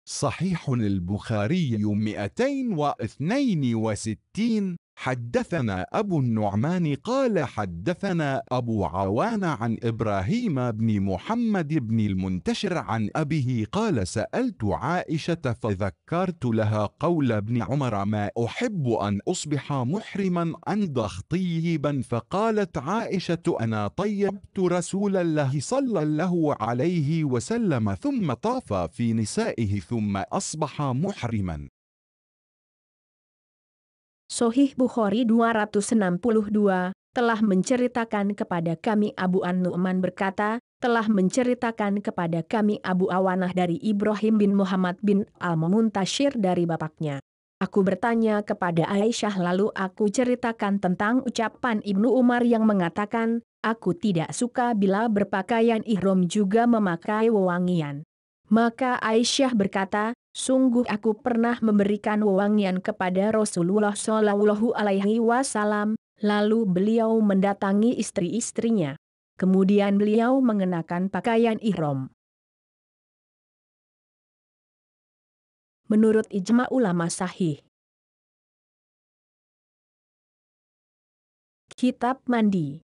صحيح البخاري 262. حدثنا أبو النعمان قال حدثنا أبو عوان عن إبراهيم بن محمد بن المنتشر عن أبيه قال سألت عائشة فذكرت لها قول ابن عمر ما أحب أن أصبح محرما أنضخ طيبا، فقالت عائشة أنا طيبت رسول الله صلى الله عليه وسلم ثم طاف في نسائه ثم أصبح محرما. Sohih Bukhari 262, telah menceritakan kepada kami Abu An-Nu'man berkata, telah menceritakan kepada kami Abu Awanah dari Ibrahim bin Muhammad bin Al-Muntashir dari bapaknya. Aku bertanya kepada Aisyah lalu aku ceritakan tentang ucapan Ibnu Umar yang mengatakan, aku tidak suka bila berpakaian ihram juga memakai wewangian. Maka Aisyah berkata, sungguh aku pernah memberikan wewangian kepada Rasulullah Shallallahu Alaihi Wasallam, lalu beliau mendatangi istri-istrinya. Kemudian beliau mengenakan pakaian ihram. Menurut ijma ulama sahih. Kitab mandi.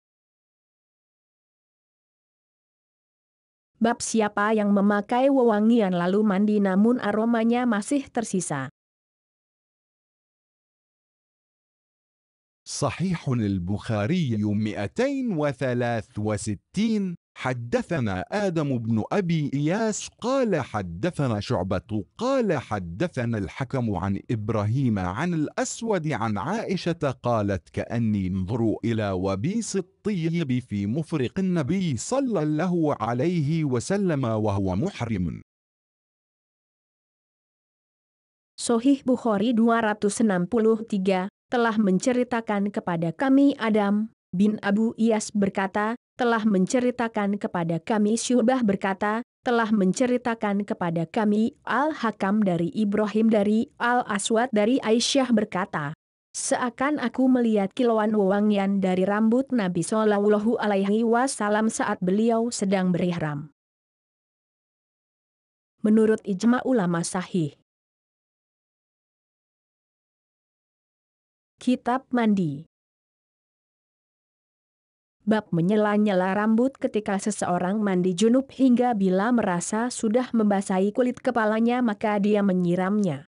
Bab siapa yang memakai wewangian lalu mandi namun aromanya masih tersisa. صحيح البخاري 263. حدثنا آدم بن أبي إياس قال حدثنا شعبة قال حدثنا الحكم عن إبراهيم عن الأسود عن عائشة قالت كأني انظر إلى وبيس الطيب في مفرق النبي صلى الله عليه وسلم وهو محرم. Sohih Bukhari 263, telah menceritakan kepada kami Adam bin Abu Iyas berkata, telah menceritakan kepada kami Syu'bah berkata, telah menceritakan kepada kami Al-Hakam dari Ibrahim dari Al-Aswad dari Aisyah berkata, seakan aku melihat kilauan wewangian dari rambut Nabi Shallallahu Alaihi Wasallam saat beliau sedang berihram. Menurut ijma ulama sahih. Kitab mandi. Bab menyela-nyela rambut ketika seseorang mandi junub hingga bila merasa sudah membasahi kulit kepalanya maka dia menyiramnya.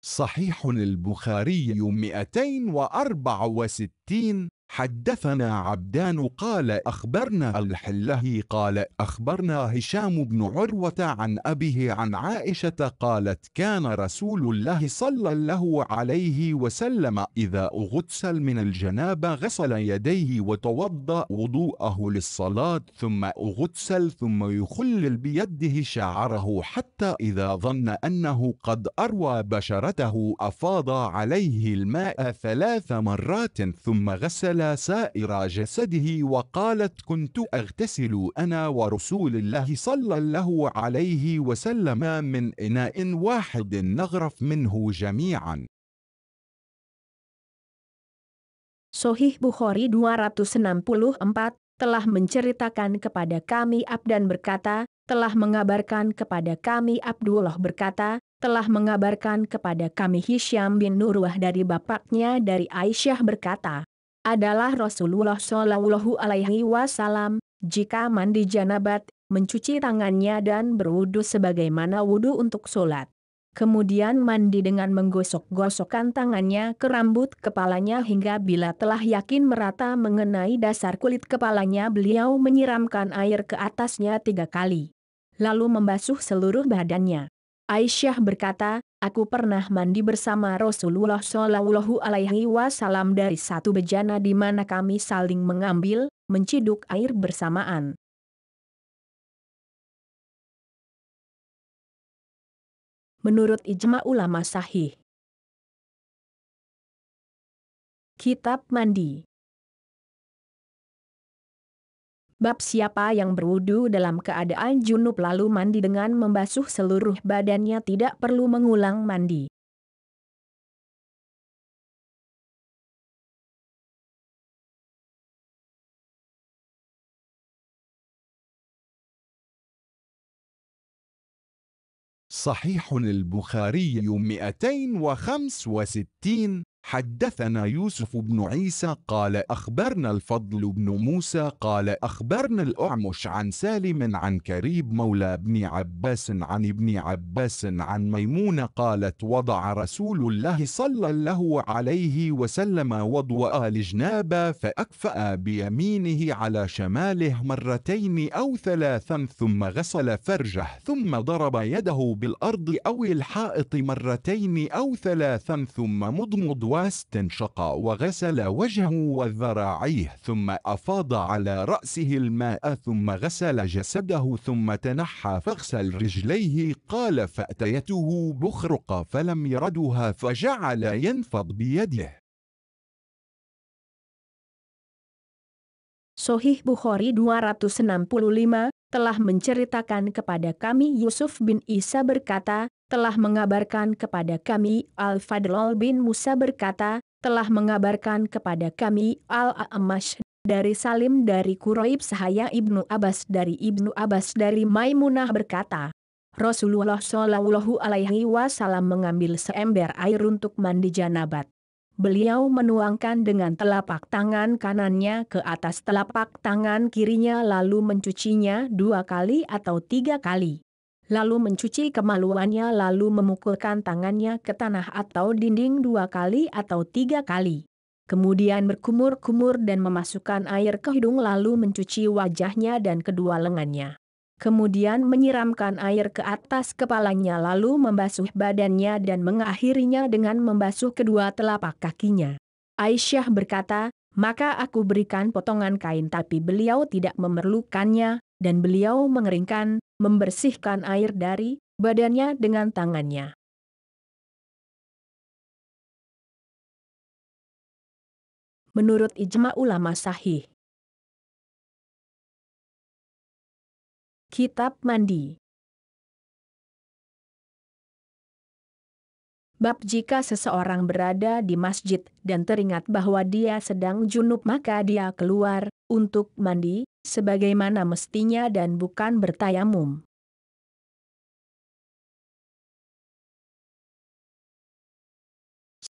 صحيح البخاري 264. حدثنا عبدان قال أخبرنا الحله قال أخبرنا هشام بن عروة عن أبيه عن عائشة قالت كان رسول الله صلى الله عليه وسلم إذا اغتسل من الجنابة غسل يديه وتوضأ وضوءه للصلاة ثم اغتسل ثم يخلل بيده شعره حتى إذا ظن أنه قد أروى بشرته أفاض عليه الماء 3 مرات ثم غسل سائر جسده وقالت كنت أغتسل أنا ورسول الله صلى الله عليه وسلم من إناء واحد نغرف منه جميعا. Sohih Bukhari 264, telah menceritakan kepada kami Abdan berkata, telah mengabarkan kepada kami Abdullah berkata, telah mengabarkan kepada kami Hisyam bin Urwah dari bapaknya dari Aisyah berkata, adalah Rasulullah Shallallahu Alaihi Wasallam, jika mandi janabat, mencuci tangannya dan berwudu sebagaimana wudu untuk sholat. Kemudian mandi dengan menggosok-gosokkan tangannya ke rambut kepalanya hingga bila telah yakin merata mengenai dasar kulit kepalanya beliau menyiramkan air ke atasnya 3 kali. Lalu membasuh seluruh badannya. Aisyah berkata, aku pernah mandi bersama Rasulullah Shallallahu Alaihi Wasallam dari satu bejana di mana kami saling mengambil, menciduk air bersamaan. Menurut ijma ulama sahih. Kitab mandi. Bab siapa yang berwudu dalam keadaan junub lalu mandi dengan membasuh seluruh badannya tidak perlu mengulang mandi. صحيح البخاري 265. حدثنا يوسف بن عيسى قال أخبرنا الفضل بن موسى قال أخبرنا الأعمش عن سالم عن كريب مولى ابن عباس عن ابن عباس عن ميمونة قالت وضع رسول الله صلى الله عليه وسلم وضوء لجنابه فأكفأ بيمينه على شماله مرتين أو ثلاثا ثم غسل فرجه ثم ضرب يده بالأرض أو الحائط مرتين أو ثلاثا ثم مضمض واستنشق وغسل وجهه وذراعيه ثم أفاض على رأسه الماء ثم غسل جسده ثم تنحى فاغسل رجليه قال فأتيته بخرق فلم يردها فجعل ينفض بيده. Sahih Bukhari 265 telah menceritakan kepada kami Yusuf bin Isa berkata, telah mengabarkan kepada kami Al-Fadl bin Musa berkata, telah mengabarkan kepada kami Al-A'mash dari Salim dari Quraib Sahaya Ibnu Abbas dari Ibnu Abbas dari Maimunah berkata, Rasulullah Shallallahu Alaihi Wasallam mengambil seember air untuk mandi janabat. Beliau menuangkan dengan telapak tangan kanannya ke atas telapak tangan kirinya lalu mencucinya 2 kali atau 3 kali. Lalu mencuci kemaluannya lalu memukulkan tangannya ke tanah atau dinding 2 kali atau 3 kali. Kemudian berkumur-kumur dan memasukkan air ke hidung lalu mencuci wajahnya dan kedua lengannya. Kemudian menyiramkan air ke atas kepalanya lalu membasuh badannya dan mengakhirinya dengan membasuh kedua telapak kakinya. Aisyah berkata, maka aku berikan potongan kain tapi beliau tidak memerlukannya, dan beliau mengeringkan, membersihkan air dari badannya dengan tangannya. Menurut ijma ulama sahih. Kitab Mandi. Bab jika seseorang berada di masjid dan teringat bahwa dia sedang junub maka dia keluar untuk mandi, sebagaimana mestinya dan bukan bertayamum.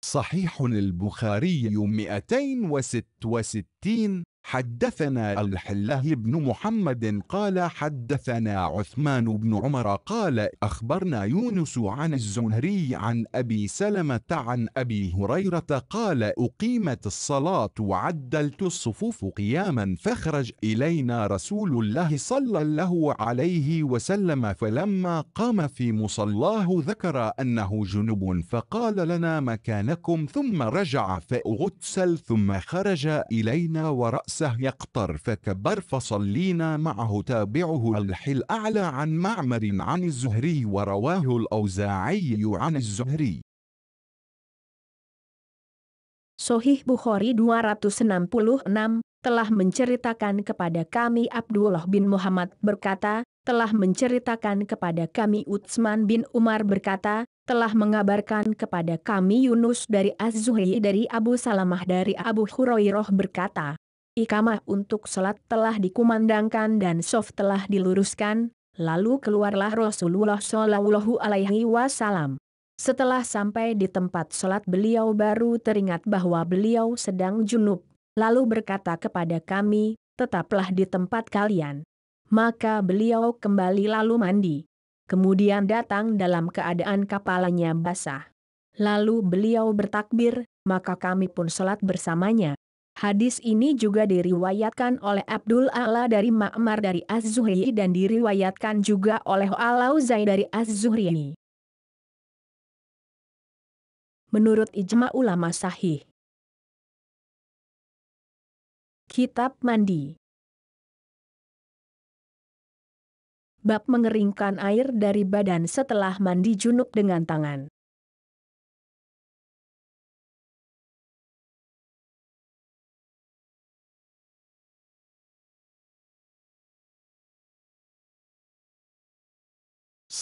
صحيح البخاري 266. حدثنا الحله بن محمد قال حدثنا عثمان بن عمر قال أخبرنا يونس عن الزهري عن أبي سلمة عن أبي هريرة قال أقيمت الصلاة وعدلت الصفوف قياما فخرج إلينا رسول الله صلى الله عليه وسلم فلما قام في مصلاه ذكر أنه جنب فقال لنا مكانكم ثم رجع فاغتسل ثم خرج إلينا ورأسه يقطر فكبر فصلينا معه. تابعه الأعلى عن معمر عن الزهري ورواه الأوزاعي عن الزهري. Sahih Bukhari 266 telah menceritakan kepada kami Abdullah bin Muhammad berkata, telah menceritakan kepada kami Utsman bin Umar berkata, telah mengabarkan kepada kami Yunus dari Az-Zuhri dari Abu Salamah dari Abu Hurairah berkata, iqamah untuk salat telah dikumandangkan dan shaf telah diluruskan, lalu keluarlah Rasulullah Shallallahu Alaihi Wasallam. Setelah sampai di tempat salat beliau baru teringat bahwa beliau sedang junub, lalu berkata kepada kami, tetaplah di tempat kalian. Maka beliau kembali lalu mandi. Kemudian datang dalam keadaan kepalanya basah. Lalu beliau bertakbir, maka kami pun salat bersamanya. Hadis ini juga diriwayatkan oleh Abdul A'la dari Ma'mar dari Az-Zuhri dan diriwayatkan juga oleh Al-Auza'i dari Az-Zuhri. Menurut ijma ulama sahih. Kitab Mandi. Bab mengeringkan air dari badan setelah mandi junub dengan tangan.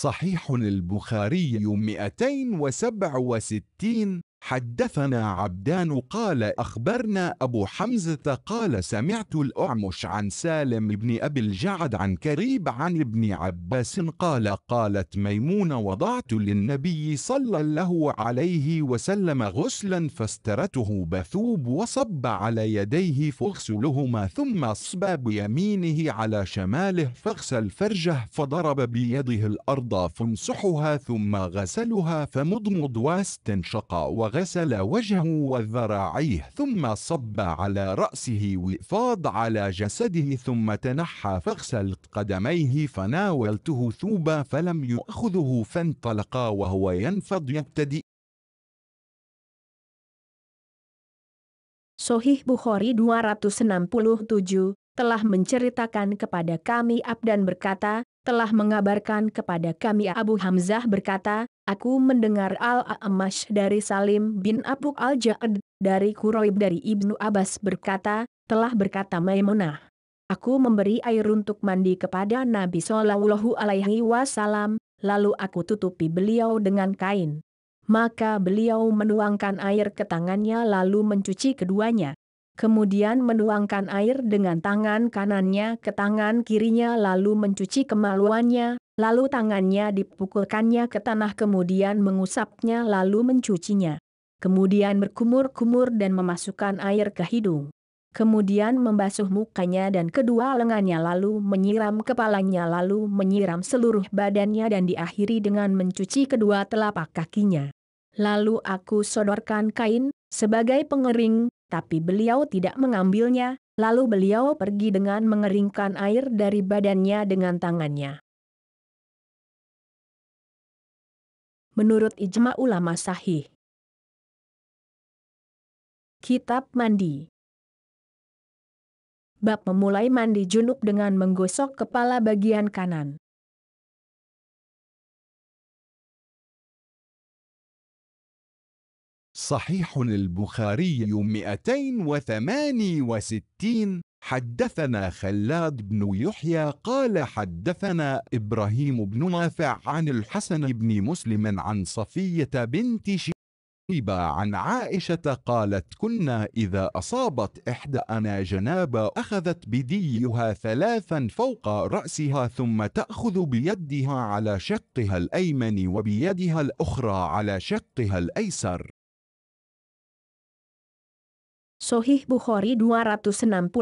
صحيح البخاري 267. حدثنا عبدان قال أخبرنا أبو حمزة قال سمعت الأعمش عن سالم بن أبي الجعد عن كريب عن ابن عباس قال قالت ميمونة وضعت للنبي صلى الله عليه وسلم غسلا فاسترته بثوب وصب على يديه فاغسلهما ثم أصب بيمينه على شماله فاغسل فرجه فضرب بيده الأرض فامسحها ثم غسلها فمضمض واستنشق وغسل وجهه وذراعيه ثم صب على رأسه وفاض على جسده ثم تنحى فاغسل قدميه فناولته ثوبا فلم يأخذه فانطلقا وهو ينفض يبتدئ. Sahih Bukhari 267 telah menceritakan kepada kami Abdan berkata, telah mengabarkan kepada kami Abu Hamzah berkata, aku mendengar Al-A'mash dari Salim bin Abu Al-Ja'ad, dari Quraib dari Ibnu Abbas berkata, telah berkata Maimunah, aku memberi air untuk mandi kepada Nabi Shallallahu Alaihi Wasallam, lalu aku tutupi beliau dengan kain. Maka beliau menuangkan air ke tangannya lalu mencuci keduanya. Kemudian menuangkan air dengan tangan kanannya ke tangan kirinya lalu mencuci kemaluannya, lalu tangannya dipukulkannya ke tanah kemudian mengusapnya lalu mencucinya. Kemudian berkumur-kumur dan memasukkan air ke hidung. Kemudian membasuh mukanya dan kedua lengannya lalu menyiram kepalanya lalu menyiram seluruh badannya dan diakhiri dengan mencuci kedua telapak kakinya. Lalu aku sodorkan kain sebagai pengering, tapi beliau tidak mengambilnya, lalu beliau pergi dengan mengeringkan air dari badannya dengan tangannya. Menurut ijma ulama sahih. Kitab Mandi. Bab memulai mandi junub dengan menggosok kepala bagian kanan. صحيح البخاري 268. حدثنا خلاد بن يحيى قال حدثنا إبراهيم بن نافع عن الحسن بن مسلم عن صفية بنت شيبة عن عائشة قالت كنا إذا أصابت إحدانا جنابة أخذت بديها 3 فوق رأسها ثم تأخذ بيدها على شقها الأيمن وبيدها الأخرى على شقها الأيسر. Sahih Bukhari 268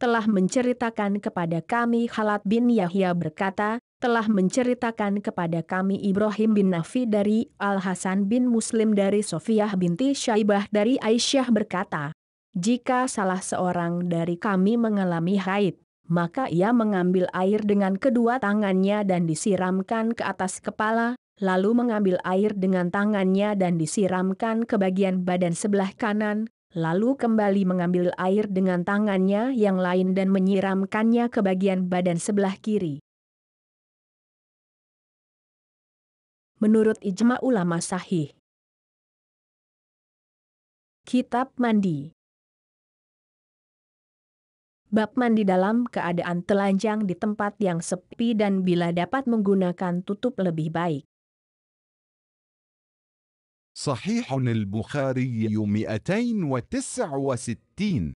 telah menceritakan kepada kami Khalad bin Yahya berkata, telah menceritakan kepada kami Ibrahim bin Nafi dari Al-Hasan bin Muslim dari Sofiyah binti Syaibah dari Aisyah berkata, jika salah seorang dari kami mengalami haid, maka ia mengambil air dengan kedua tangannya dan disiramkan ke atas kepala, lalu mengambil air dengan tangannya dan disiramkan ke bagian badan sebelah kanan, lalu kembali mengambil air dengan tangannya yang lain dan menyiramkannya ke bagian badan sebelah kiri. Menurut ijma ulama sahih. Kitab Mandi. Bab mandi dalam keadaan telanjang di tempat yang sepi dan bila dapat menggunakan tutup lebih baik. صحيح البخاري 269.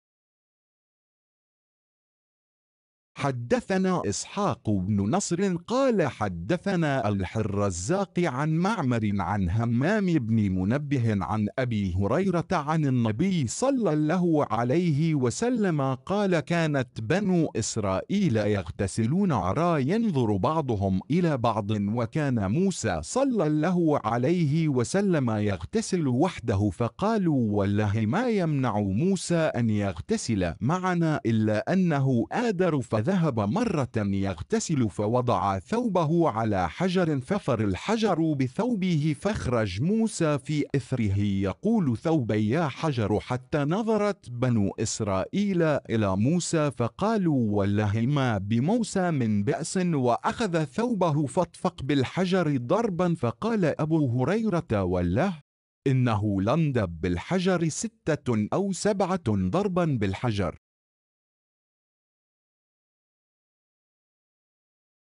حدثنا إسحاق بن نصر قال حدثنا الرزاق عن معمر عن همام بن منبه عن أبي هريرة عن النبي صلى الله عليه وسلم قال كانت بنو إسرائيل يغتسلون عرى ينظر بعضهم إلى بعض وكان موسى صلى الله عليه وسلم يغتسل وحده فقالوا والله ما يمنع موسى أن يغتسل معنا إلا أنه آدر ذهب مرة يغتسل فوضع ثوبه على حجر ففر الحجر بثوبه فاخرج موسى في إثره يقول ثوبي يا حجر حتى نظرت بنو إسرائيل إلى موسى فقالوا والله ما بموسى من بأس وأخذ ثوبه فاطفق بالحجر ضربا فقال أبو هريرة والله إنه لندب بالحجر 6 أو 7 ضربا بالحجر.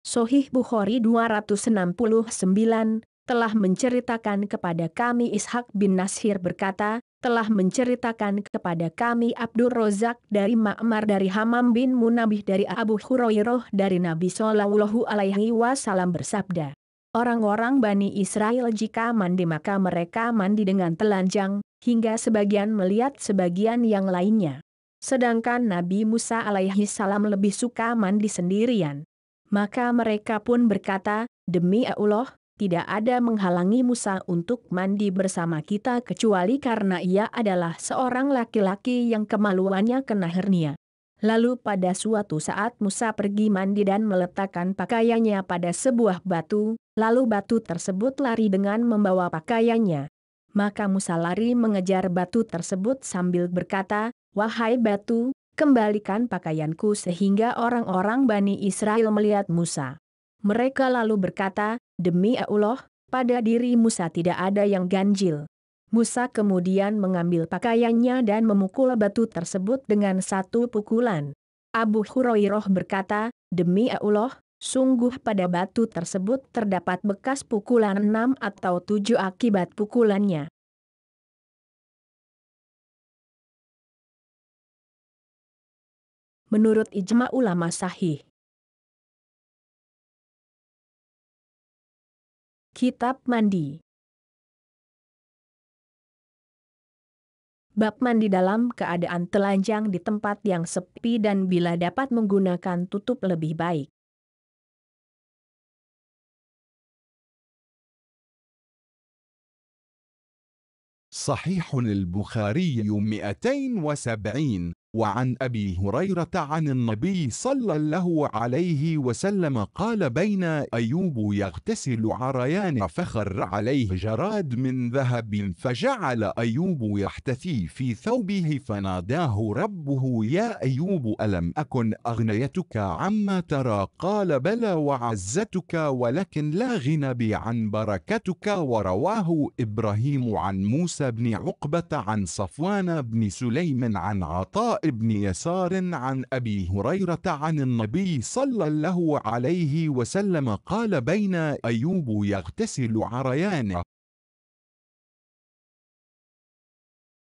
Sahih Bukhari 269 telah menceritakan kepada kami Ishak bin Nasir berkata, telah menceritakan kepada kami Abdur Rozak dari Ma'mar dari Hamam bin Munabih dari Abu Hurairah dari Nabi Shallallahu Alaihi Wasallam bersabda, orang-orang Bani Israel jika mandi maka mereka mandi dengan telanjang, hingga sebagian melihat sebagian yang lainnya. Sedangkan Nabi Musa alaihi salam lebih suka mandi sendirian. Maka mereka pun berkata, demi Allah, tidak ada menghalangi Musa untuk mandi bersama kita kecuali karena ia adalah seorang laki-laki yang kemaluannya kena hernia. Lalu pada suatu saat Musa pergi mandi dan meletakkan pakaiannya pada sebuah batu, lalu batu tersebut lari dengan membawa pakaiannya. Maka Musa lari mengejar batu tersebut sambil berkata, wahai batu, kembalikan pakaianku sehingga orang-orang Bani Israel melihat Musa. Mereka lalu berkata, demi Allah, pada diri Musa tidak ada yang ganjil. Musa kemudian mengambil pakaiannya dan memukul batu tersebut dengan satu pukulan. Abu Hurairah berkata, demi Allah, sungguh pada batu tersebut terdapat bekas pukulan 6 atau 7 akibat pukulannya. Menurut ijma ulama sahih. Kitab Mandi. Bab mandi dalam keadaan telanjang di tempat yang sepi dan bila dapat menggunakan tutup lebih baik. صحيح البخاري 270. وعن أبي هريرة عن النبي صلى الله عليه وسلم قال بين أيوب يغتسل عريان فخر عليه جراد من ذهب فجعل أيوب يحتثي في ثوبه فناداه ربه يا أيوب ألم أكن أغنيتك عما ترى قال بلى وعزتك ولكن لا غنى بي عن بركتك. ورواه إبراهيم عن موسى بن عقبة عن صفوان بن سليم عن عطاء بن يسار عن أبي هريرة عن النبي صلى الله عليه وسلم قال بين أيوب يغتسل عريان.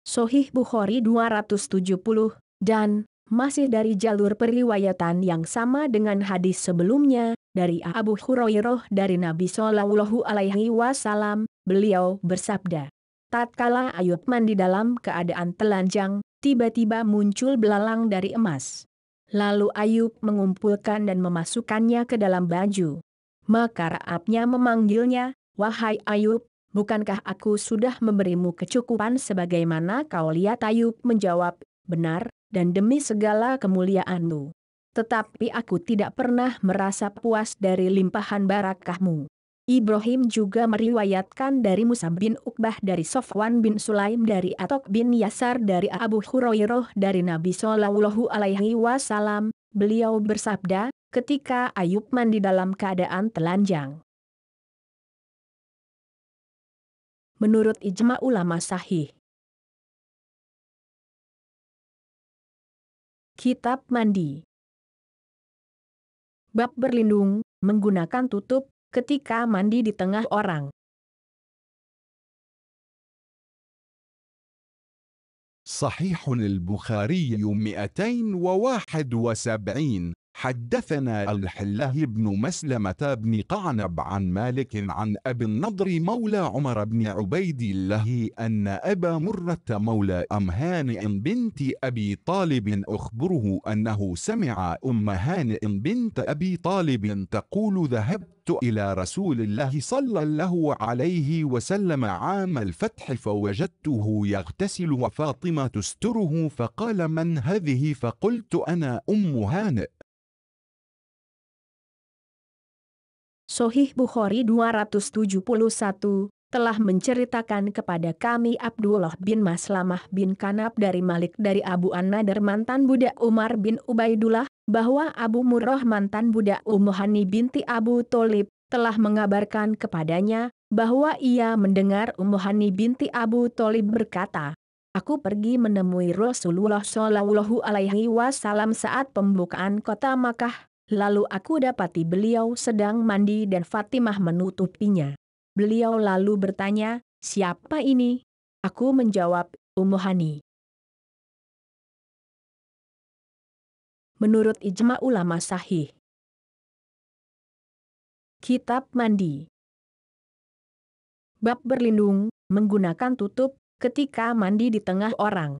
Sahih Bukhari 270, dan masih dari jalur periwayatan yang sama dengan hadis sebelumnya, dari Abu Hurairah dari Nabi Shallallahu Alaihi Wasallam, beliau bersabda, tatkala Ayub mandi dalam keadaan telanjang, tiba-tiba muncul belalang dari emas. Lalu Ayub mengumpulkan dan memasukkannya ke dalam baju. Maka Raabnya memanggilnya, wahai Ayub, bukankah aku sudah memberimu kecukupan sebagaimana kau lihat? Ayub menjawab, benar, dan demi segala kemuliaanmu. Tetapi aku tidak pernah merasa puas dari limpahan barakahmu. Ibrahim juga meriwayatkan dari Musa bin Uqbah dari Sofwan bin Sulaim dari Atok bin Yasar dari Abu Hurairah dari Nabi Shallallahu Alaihi Wasallam, beliau bersabda, ketika Ayub mandi dalam keadaan telanjang. Menurut ijma ulama sahih. Kitab Mandi. Bab berlindung, menggunakan tutup, ketika mandi di tengah orang. صحيح البخاري 271. حدثنا الحله بن مسلمة بن قعنب عن مالك عن أبي النضر مولى عمر بن عبيد الله أن أبا مرة مولى أم هانئ بنت أبي طالب أخبره أنه سمع أم هانئ بنت أبي طالب تقول ذهبت إلى رسول الله صلى الله عليه وسلم عام الفتح فوجدته يغتسل وفاطمة تستره فقال من هذه؟ فقلت أنا أم هانئ. Sahih Bukhari 271, telah menceritakan kepada kami Abdullah bin Maslamah bin Kanab dari Malik dari Abu An-Nadr mantan budak Umar bin Ubaidullah, bahwa Abu Murrah mantan budak Ummu Hani binti Abu Tholib, telah mengabarkan kepadanya, bahwa ia mendengar Ummu Hani binti Abu Tholib berkata, aku pergi menemui Rasulullah Shallallahu Alaihi Wasallam saat pembukaan kota Makkah. Lalu aku dapati beliau sedang mandi dan Fatimah menutupinya. Beliau lalu bertanya, "Siapa ini?" Aku menjawab, "Ummu Hani." Menurut ijma ulama sahih. Kitab mandi. Bab berlindung, menggunakan tutup, ketika mandi di tengah orang.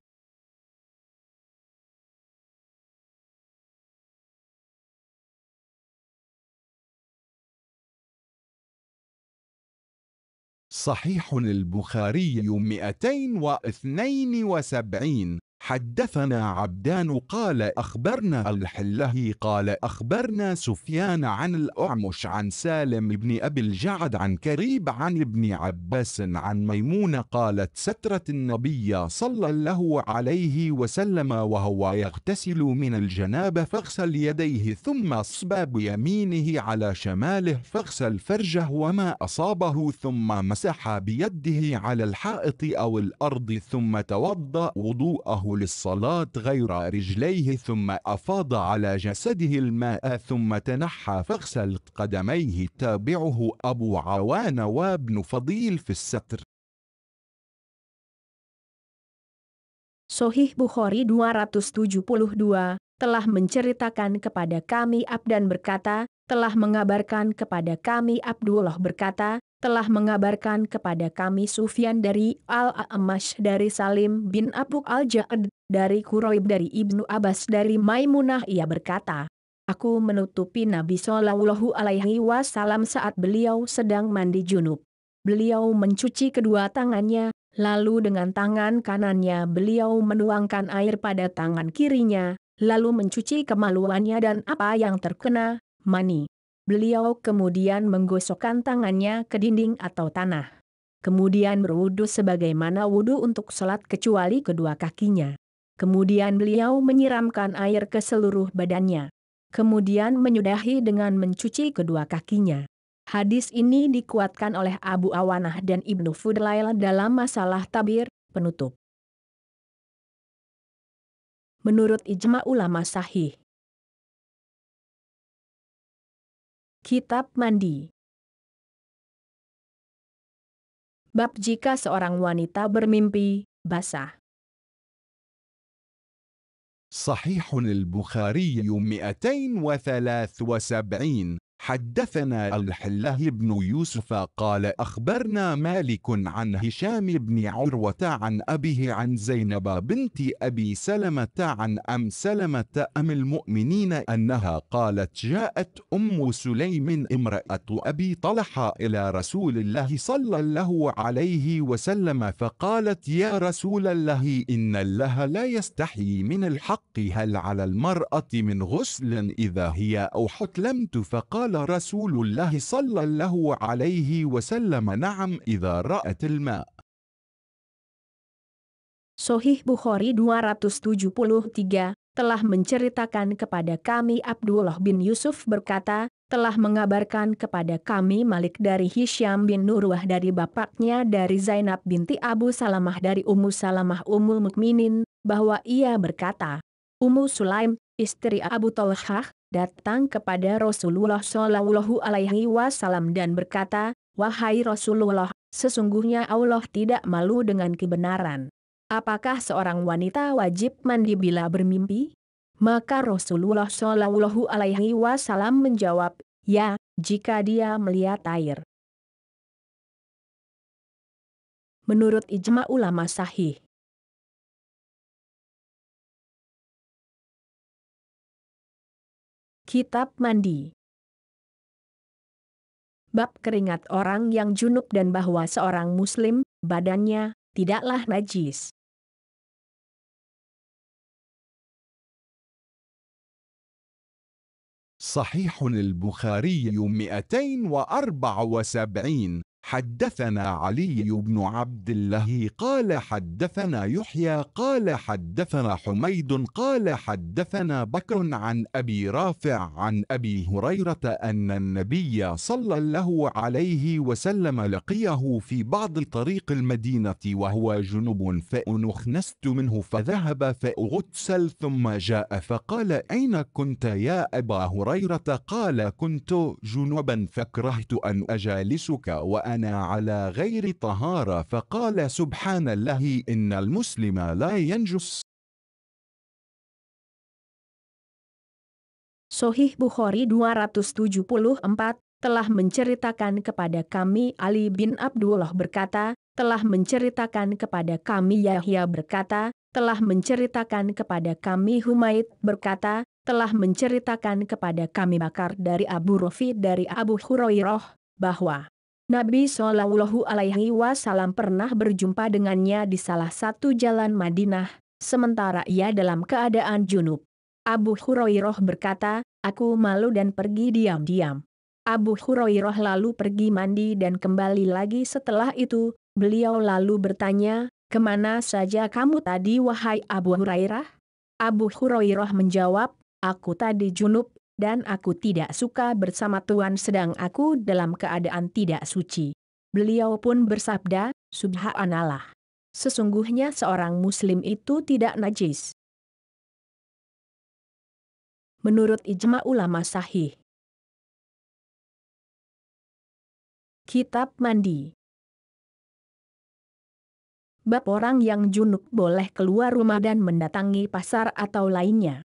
صحيح البخاري 272. حدثنا عبدان قال أخبرنا الحلهي قال أخبرنا سفيان عن الأعمش عن سالم بن أبي الجعد عن كريب عن ابن عباس عن ميمونة قالت سترت النبي صلى الله عليه وسلم وهو يغتسل من الجنابة فاغسل يديه ثم اصبع بيمينه على شماله فاغسل فرجه وما أصابه ثم مسح بيده على الحائط أو الأرض ثم توضأ وضوءه للصلاة غير رجليه ثم أفاض على جسده الماء ثم تنحى فاغسل قدميه. تابعه أبو عوان وابن فضيل في الستر. Sahih Bukhari 272, telah menceritakan kepada kami Abdan berkata, telah mengabarkan kepada kami Abdullah berkata, telah mengabarkan kepada kami Sufyan dari Al-A'mash dari Salim bin Abu Al-Ja'ad, dari Quraib dari Ibnu Abbas dari Maimunah ia berkata, aku menutupi Nabi Shallallahu Alaihi Wasallam saat beliau sedang mandi junub. Beliau mencuci kedua tangannya, lalu dengan tangan kanannya beliau menuangkan air pada tangan kirinya, lalu mencuci kemaluannya dan apa yang terkena mani. Beliau kemudian menggosokkan tangannya ke dinding atau tanah. Kemudian berwudu sebagaimana wudu untuk sholat kecuali kedua kakinya. Kemudian beliau menyiramkan air ke seluruh badannya. Kemudian menyudahi dengan mencuci kedua kakinya. Hadis ini dikuatkan oleh Abu Awanah dan Ibnu Fudail dalam masalah tabir, penutup. Menurut ijma ulama sahih. Kitab mandi. Bab jika seorang wanita bermimpi basah. صحيح البخاري 273. حدثنا الحلاه بن يوسف قال أخبرنا مالك عن هشام بن عروة عن أبيه عن زينب بنت أبي سلمة عن أم سلمة أم المؤمنين أنها قالت جاءت أم سليم امرأة أبي طلحة إلى رسول الله صلى الله عليه وسلم فقالت يا رسول الله إن الله لا يستحيي من الحق هل على المرأة من غسل إذا هي أحتلمت فقال رسول الله صلى الله عليه وسلم نعم إذا رأت الماء. Sahih Bukhari 273 telah menceritakan kepada kami Abdullah bin Yusuf berkata, telah mengabarkan kepada kami Malik dari Hisham bin Urwah dari bapaknya dari Zainab binti Abu Salamah dari Ummu Salamah Ummul Mukminin, bahwa ia berkata, Ummu Sulaim, istri Abu Talhah, datang kepada Rasulullah Shallallahu Alaihi Wasallam dan berkata, wahai Rasulullah, sesungguhnya Allah tidak malu dengan kebenaran. Apakah seorang wanita wajib mandi bila bermimpi? Maka Rasulullah Shallallahu Alaihi Wasallam menjawab, ya, jika dia melihat air. Menurut ijma ulama sahih. Kitab mandi. Bab keringat orang yang junub dan bahwa seorang muslim, badannya, tidaklah najis. صحيح البخاري 274. حدثنا علي بن عبد الله قال حدثنا يحيى قال حدثنا حميد قال حدثنا بكر عن أبي رافع عن أبي هريرة أن النبي صلى الله عليه وسلم لقيه في بعض طريق المدينة وهو جنب فأنخنست منه فذهب فأغتسل ثم جاء فقال أين كنت يا أبا هريرة؟ قال كنت جنبا فكرهت أن أجالسك وأنا وأنا على غير طهارة، فقال سبحان الله إن المسلم لا ينجس. Sahih Bukhari 274 telah menceritakan kepada kami Ali bin Abdullah berkata, telah menceritakan kepada kami Yahya berkata, telah menceritakan kepada kami Humaid berkata, telah menceritakan kepada kami Bakar dari Abu Rafi dari Abu Hurairah, bahwa Nabi Shallallahu Alaihi Wasallam pernah berjumpa dengannya di salah satu jalan Madinah, sementara ia dalam keadaan junub. Abu Hurairah berkata, aku malu dan pergi diam-diam. Abu Hurairah lalu pergi mandi dan kembali lagi setelah itu, beliau lalu bertanya, kemana saja kamu tadi wahai Abu Hurairah? Abu Hurairah menjawab, aku tadi junub, dan aku tidak suka bersama Tuhan sedang aku dalam keadaan tidak suci. Beliau pun bersabda, Subhanallah. Sesungguhnya seorang muslim itu tidak najis. Menurut ijma ulama sahih. Kitab mandi. Bab orang yang junub boleh keluar rumah dan mendatangi pasar atau lainnya.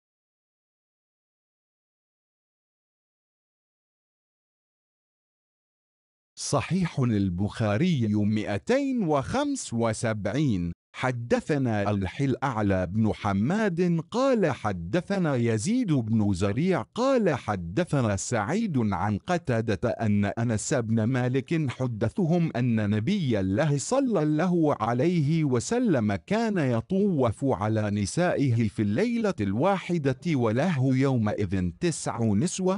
صحيح البخاري 275. حدثنا الأعلى بن حماد قال حدثنا يزيد بن زريع قال حدثنا سعيد عن قتادة أن أنس بن مالك حدثهم أن نبي الله صلى الله عليه وسلم كان يطوف على نسائه في الليلة الواحدة وله يومئذ 9 نسوة.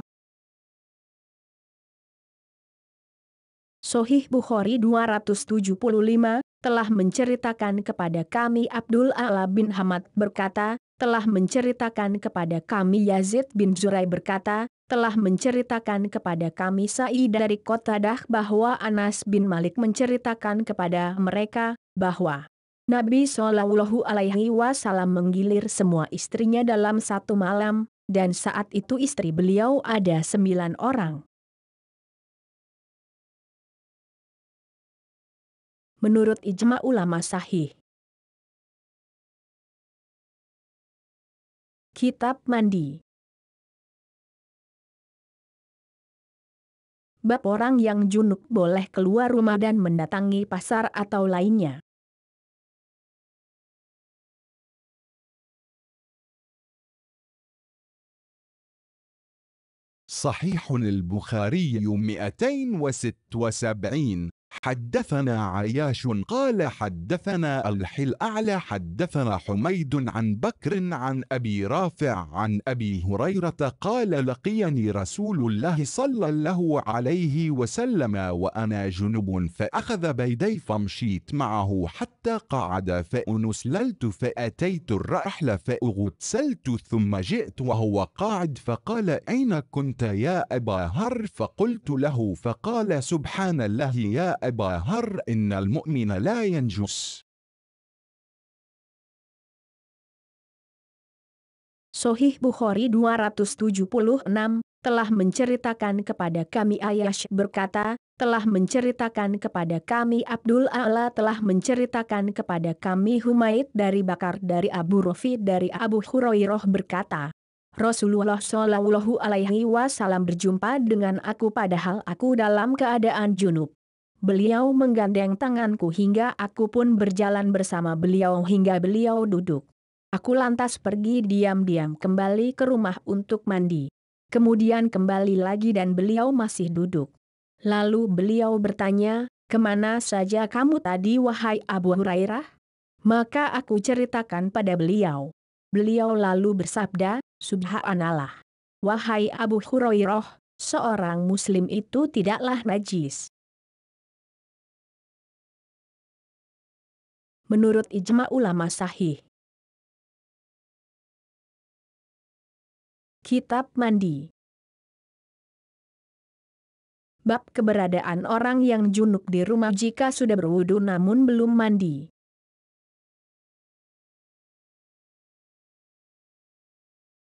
Sahih Bukhari 275 telah menceritakan kepada kami Abdul A'la bin Hamad berkata, telah menceritakan kepada kami Yazid bin Zurai berkata, telah menceritakan kepada kami Sa'id dari Qatadah bahwa Anas bin Malik menceritakan kepada mereka, bahwa Nabi Shallallahu Alaihi Wasallam menggilir semua istrinya dalam satu malam, dan saat itu istri beliau ada 9 orang. Menurut ijma ulama sahih. Kitab mandi. Bab orang yang junub boleh keluar rumah dan mendatangi pasar atau lainnya. صحيح البخاري 276. حدثنا عياش قال حدثنا الأعلى حدثنا حميد عن بكر عن أبي رافع عن أبي هريرة قال لقيني رسول الله صلى الله عليه وسلم وأنا جنب فأخذ بيدي فمشيت معه حتى قعد فأنسللت فأتيت الرحل فأغتسلت ثم جئت وهو قاعد فقال أين كنت يا أبا هر فقلت له فقال سبحان الله يا أبا هر إن المؤمن لا ينجس. Sahih Bukhari 276 telah menceritakan kepada kami Ayyash berkata, telah menceritakan kepada kami Abdul A'la telah menceritakan kepada kami Humaid dari Bakar dari Abu Rafi dari Abu Hurairah berkata, Rasulullah Shallallahu Alaihi Wasallam berjumpa dengan aku padahal aku dalam keadaan junub. Beliau menggandeng tanganku hingga aku pun berjalan bersama beliau hingga beliau duduk. Aku lantas pergi diam-diam kembali ke rumah untuk mandi. Kemudian kembali lagi dan beliau masih duduk. Lalu beliau bertanya, kemana saja kamu tadi wahai Abu Hurairah? Maka aku ceritakan pada beliau. Beliau lalu bersabda, Subhanallah. Wahai Abu Hurairah, seorang muslim itu tidaklah najis. Menurut ijma ulama sahih. Kitab mandi. Bab keberadaan orang yang junub di rumah jika sudah berwudu namun belum mandi.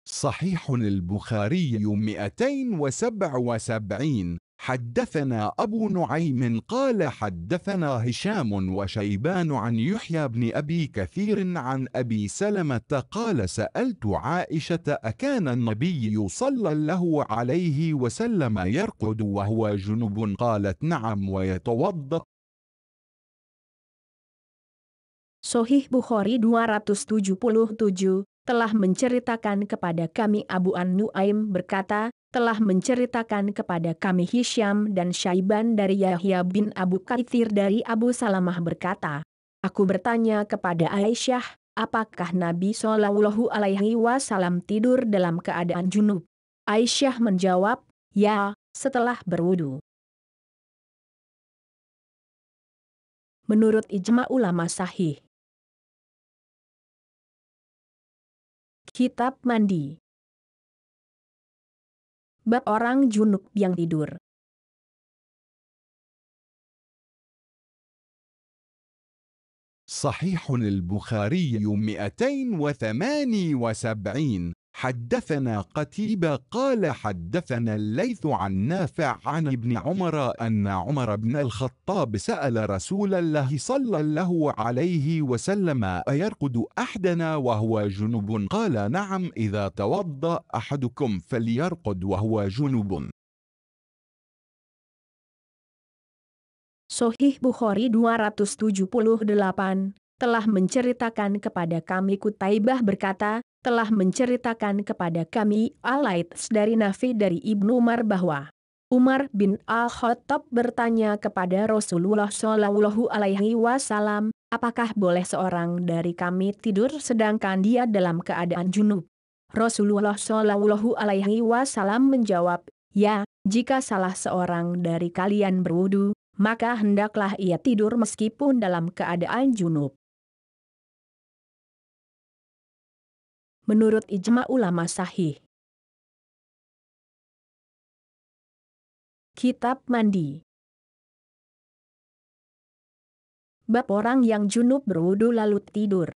صحيح البخاري 277. حدثنا أبو نعيم قال حدثنا هشام وشيبان عن يحيى بن أبي كثير عن أبي سلمة قال سألت عائشة أكان النبي صلى الله عليه وسلم يرقد وهو جنب؟ قالت نعم ويتوضأ. Sahih Bukhari 277 telah menceritakan kepada kami Abu An-Nu'aim berkata, telah menceritakan kepada kami Hisham dan Syaiban dari Yahya bin Abu Katsir dari Abu Salamah berkata, aku bertanya kepada Aisyah, apakah Nabi Shallallahu Alaihi Wasallam tidur dalam keadaan junub? Aisyah menjawab, ya, setelah berwudu. Menurut ijma ulama sahih. Kitab mandi. Bab orang junub yang tidur. صحيح البخاري 278. حدثنا قتيبة قال حدثنا الليث عن نافع عن ابن عمر أن عمر بن الخطاب سأل رسول الله صلى الله عليه وسلم أيرقد أحدنا وهو جنب؟ قال نعم إذا توضأ أحدكم فليرقد وهو جنب. Sahih Bukhari 278 telah menceritakan kepada kami Qutaibah berkata, telah menceritakan kepada kami Al-Laits dari Nafi dari Ibnu Umar bahwa Umar bin Al-Khattab bertanya kepada Rasulullah Shallallahu Alaihi Wasallam, apakah boleh seorang dari kami tidur sedangkan dia dalam keadaan junub? Rasulullah Shallallahu Alaihi Wasallam menjawab, ya, jika salah seorang dari kalian berwudu, maka hendaklah ia tidur meskipun dalam keadaan junub. Menurut ijma ulama sahih. Kitab mandi. Bab orang yang junub berwudu lalu tidur.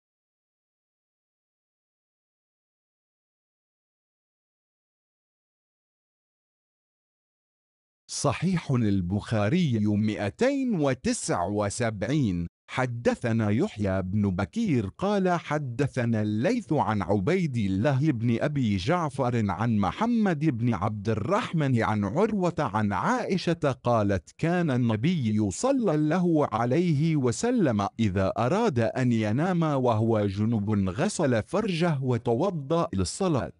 صحيح البخاري 279. حدثنا يحيى بن بكير قال حدثنا الليث عن عبيد الله بن أبي جعفر عن محمد بن عبد الرحمن عن عروة عن عائشة قالت كان النبي صلى الله عليه وسلم إذا أراد أن ينام وهو جنب غسل فرجه وتوضأ للصلاة.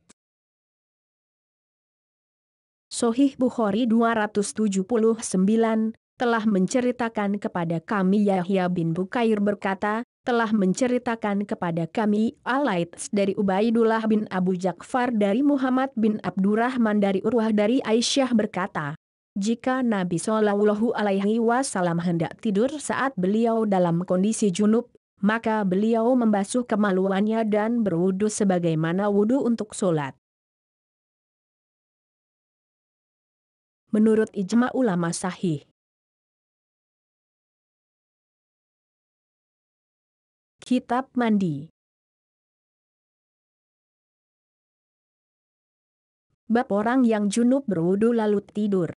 Sahih Bukhari 279 telah menceritakan kepada kami Yahya bin Bukair berkata, telah menceritakan kepada kami Al-Laits dari Ubaidullah bin Abu Ja'far dari Muhammad bin Abdurrahman dari Urwah dari Aisyah berkata, jika Nabi Shallallahu Alaihi Wasallam hendak tidur saat beliau dalam kondisi junub, maka beliau membasuh kemaluannya dan berwudu sebagaimana wudu untuk sholat. Menurut ijma ulama sahih. Kitab mandi. Bab orang yang junub berwudu lalu tidur.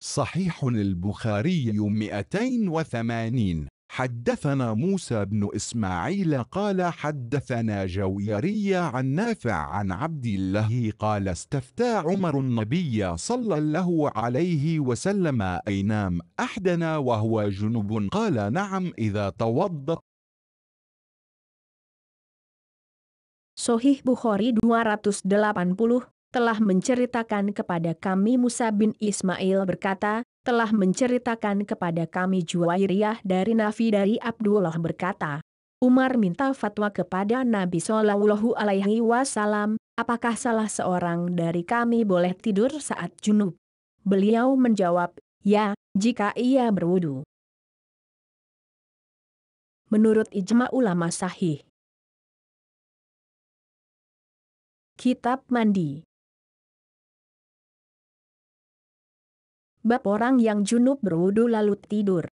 صحيح البخاري 280. حدثنا موسى بن إسماعيل قال حدثنا جويرية عن نافع عن عبد الله قال استفتى عمر النبي صلى الله عليه وسلم أينام أحدنا وهو جنب؟ قال نعم إذا توضأ. Sahih Bukhari 280 telah menceritakan kepada kami Musa bin Ismail berkata, telah menceritakan kepada kami Juwairiyah dari Nafi dari Abdullah berkata, Umar minta fatwa kepada Nabi Shallallahu Alaihi Wasallam, apakah salah seorang dari kami boleh tidur saat junub? Beliau menjawab, ya, jika ia berwudu. Menurut ijma ulama sahih. Kitab mandi. Bab orang yang junub berwudu lalu tidur.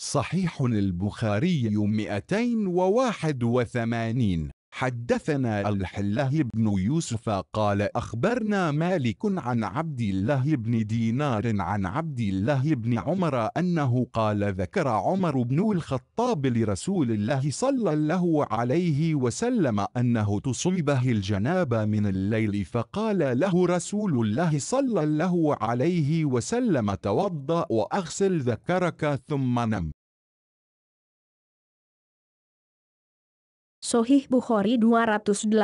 صحيح البخاري 281. حدثنا الحلاه بن يوسف قال أخبرنا مالك عن عبد الله بن دينار عن عبد الله بن عمر أنه قال ذكر عمر بن الخطاب لرسول الله صلى الله عليه وسلم أنه تصيبه الجنابة من الليل، فقال له رسول الله صلى الله عليه وسلم توضأ وأغسل ذكرك ثم نم. Sahih Bukhari 281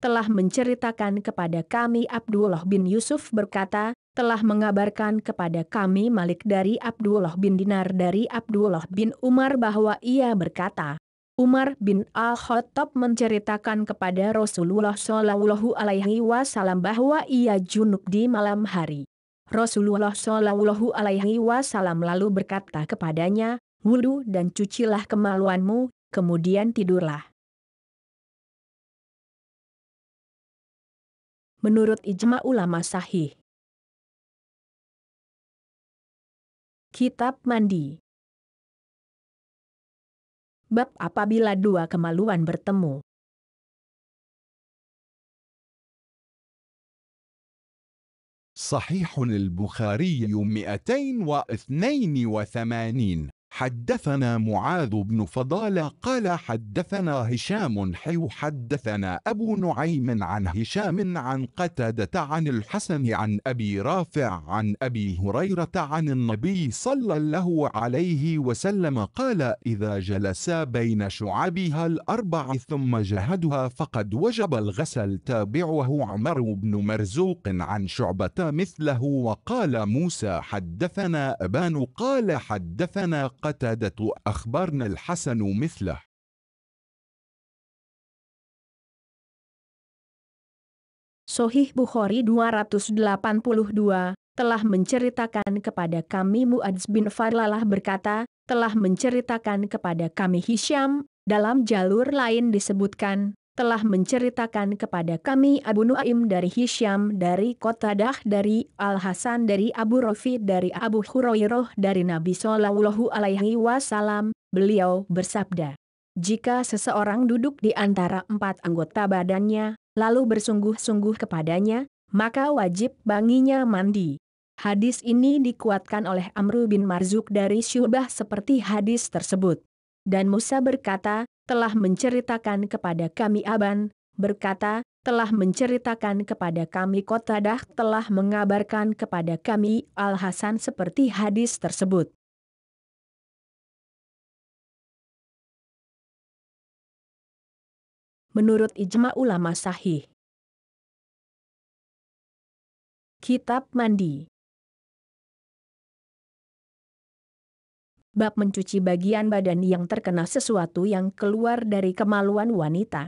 telah menceritakan kepada kami Abdullah bin Yusuf berkata, telah mengabarkan kepada kami Malik dari Abdullah bin Dinar dari Abdullah bin Umar bahwa ia berkata, Umar bin Al-Khattab menceritakan kepada Rasulullah Shallallahu Alaihi Wasallam bahwa ia junub di malam hari. Rasulullah Shallallahu Alaihi Wasallam lalu berkata kepadanya, wudu dan cucilah kemaluanmu, kemudian tidurlah. Menurut ijma ulama sahih. Kitab mandi. Bab apabila dua kemaluan bertemu. صحيح البخاري 282. حدثنا معاذ بن فضالة قال حدثنا هشام حدثنا أبو نعيم عن هشام عن قتادة عن الحسن عن أبي رافع عن أبي هريرة عن النبي صلى الله عليه وسلم قال إذا جلسا بين شعبها الأربع ثم جهدها فقد وجب الغسل. تابعه عمر بن مرزوق عن شعبة مثله. وقال موسى حدثنا أبان قال حدثنا قتادة أخبرنا الحسن مثله. Sahih Bukhari 282 telah menceritakan kepada kami Muadz bin Fadlalah berkata, telah menceritakan kepada kami Hisham, dalam jalur lain disebutkan, telah menceritakan kepada kami Abu Nuaim dari Hisham dari Qatadah dari Al-Hasan dari Abu Rafi dari Abu Hurairah dari Nabi Shallallahu Alaihi Wasallam, beliau bersabda, jika seseorang duduk di antara empat anggota badannya, lalu bersungguh-sungguh kepadanya, maka wajib baginya mandi. Hadis ini dikuatkan oleh Amr bin Marzuk dari Syu'bah seperti hadis tersebut. Dan Musa berkata, telah menceritakan kepada kami Aban, berkata, telah menceritakan kepada kami Qatadah, telah mengabarkan kepada kami Al-Hasan seperti hadis tersebut. Menurut ijma ulama sahih. Kitab mandi. Bab mencuci bagian badan yang terkena sesuatu yang keluar dari kemaluan wanita.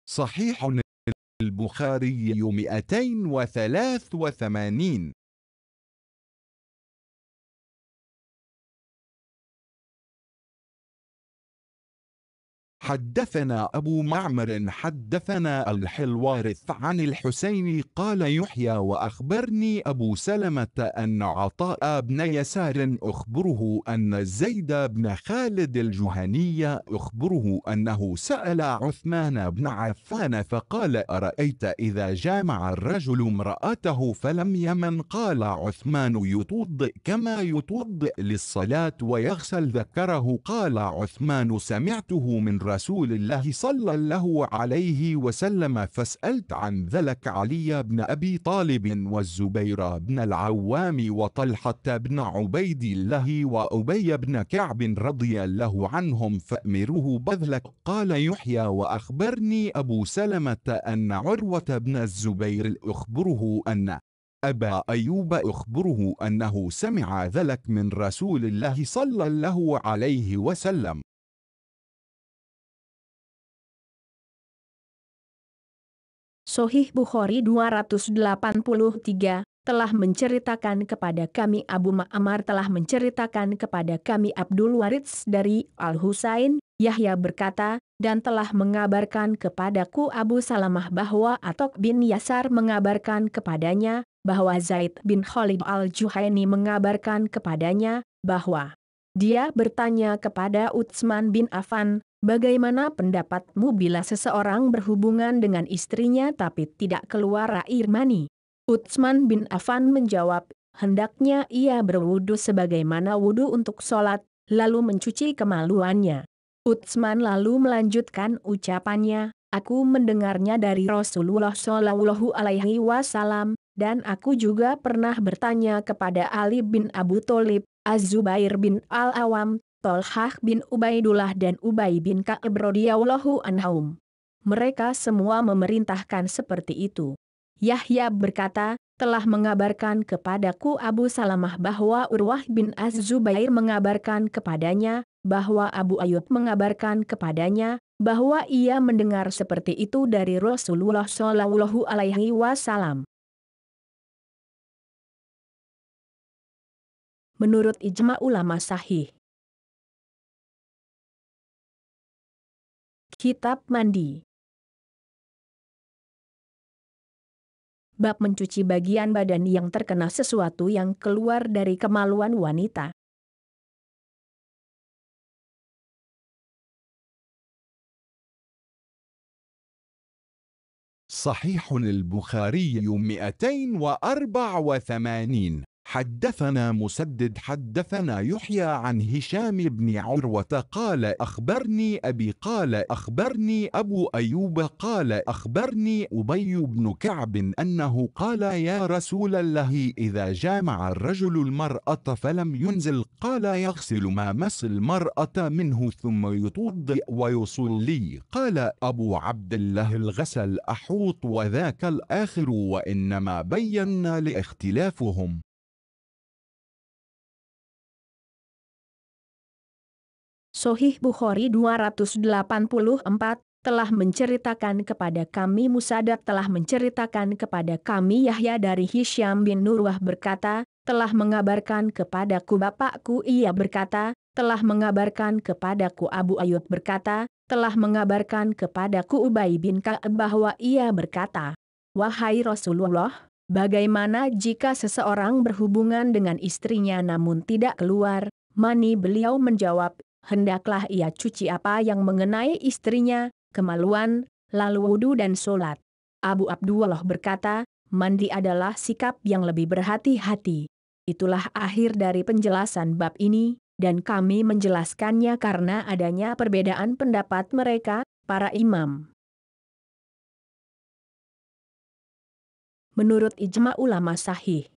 صحيح البخاري 283. حدثنا أبو معمر حدثنا الحلوارث عن الحسين قال يحيى وأخبرني أبو سلمة أن عطاء بن يسار أخبره أن زيد بن خالد الجهني أخبره أنه سأل عثمان بن عفان فقال أرأيت إذا جامع الرجل امرأته فلم يمن؟ قال عثمان يتوضئ كما يتوضئ للصلاة ويغسل ذكره. قال عثمان سمعته من رسول الله صلى الله عليه وسلم فسألت عن ذلك علي بن أبي طالب والزبير بن العوام وطلحة بن عبيد الله وأبي بن كعب رضي الله عنهم فأمروه بذلك. قال يحيى وأخبرني أبو سلمة أن عروة بن الزبير أخبره أن أبا أيوب أخبره أنه سمع ذلك من رسول الله صلى الله عليه وسلم. Sahih Bukhari 283 telah menceritakan kepada kami Abu Ma'mar telah menceritakan kepada kami Abdul Waritz dari Al-Husain, Yahya berkata, dan telah mengabarkan kepadaku Abu Salamah bahwa Atok bin Yasar mengabarkan kepadanya, bahwa Zaid bin Khalid al-Juhaini mengabarkan kepadanya bahwa dia bertanya kepada Utsman bin Affan, bagaimana pendapatmu bila seseorang berhubungan dengan istrinya tapi tidak keluar air mani? Utsman bin Affan menjawab, hendaknya ia berwudu sebagaimana wudu untuk sholat, lalu mencuci kemaluannya. Utsman lalu melanjutkan ucapannya, aku mendengarnya dari Rasulullah Shallallahu Alaihi Wasallam, dan aku juga pernah bertanya kepada Ali bin Abu Tholib, Az-Zubair bin Al-Awam, Tolhah bin Ubaidullah dan Ubay bin Ka'ab radhiyallahu anhum. Mereka semua memerintahkan seperti itu. Yahya berkata, telah mengabarkan kepadaku Abu Salamah bahwa Urwah bin Az-Zubair mengabarkan kepadanya, bahwa Abu Ayyub mengabarkan kepadanya, bahwa ia mendengar seperti itu dari Rasulullah Shallallahu Alaihi Wasallam. Menurut ijma ulama sahih. Kitab Mandi. Bab mencuci bagian badan yang terkena sesuatu yang keluar dari kemaluan wanita. صحيح البخاري 284. حدثنا مسدد حدثنا يحيى عن هشام بن عروة قال أخبرني أبي قال أخبرني أبو أيوب قال أخبرني أبي بن كعب أنه قال يا رسول الله إذا جامع الرجل المرأة فلم ينزل قال يغسل ما مس المرأة منه ثم يتوضأ ويصلي قال أبو عبد الله الغسل أحوط وذاك الآخر وإنما بينا لاختلافهم. Sahih Bukhari 284 telah menceritakan kepada kami Musaddad telah menceritakan kepada kami Yahya dari Hisham bin Nurwah berkata, telah mengabarkan kepadaku bapakku ia berkata, telah mengabarkan kepadaku Abu Ayyub berkata, telah mengabarkan kepadaku Ubay bin Ka'ab bahwa ia berkata, wahai Rasulullah, bagaimana jika seseorang berhubungan dengan istrinya namun tidak keluar mani? Beliau menjawab, hendaklah ia cuci apa yang mengenai istrinya, kemaluan, lalu wudu dan sholat. Abu Abdullah berkata, mandi adalah sikap yang lebih berhati-hati. Itulah akhir dari penjelasan bab ini, dan kami menjelaskannya karena adanya perbedaan pendapat mereka, para imam. Menurut ijma ulama sahih.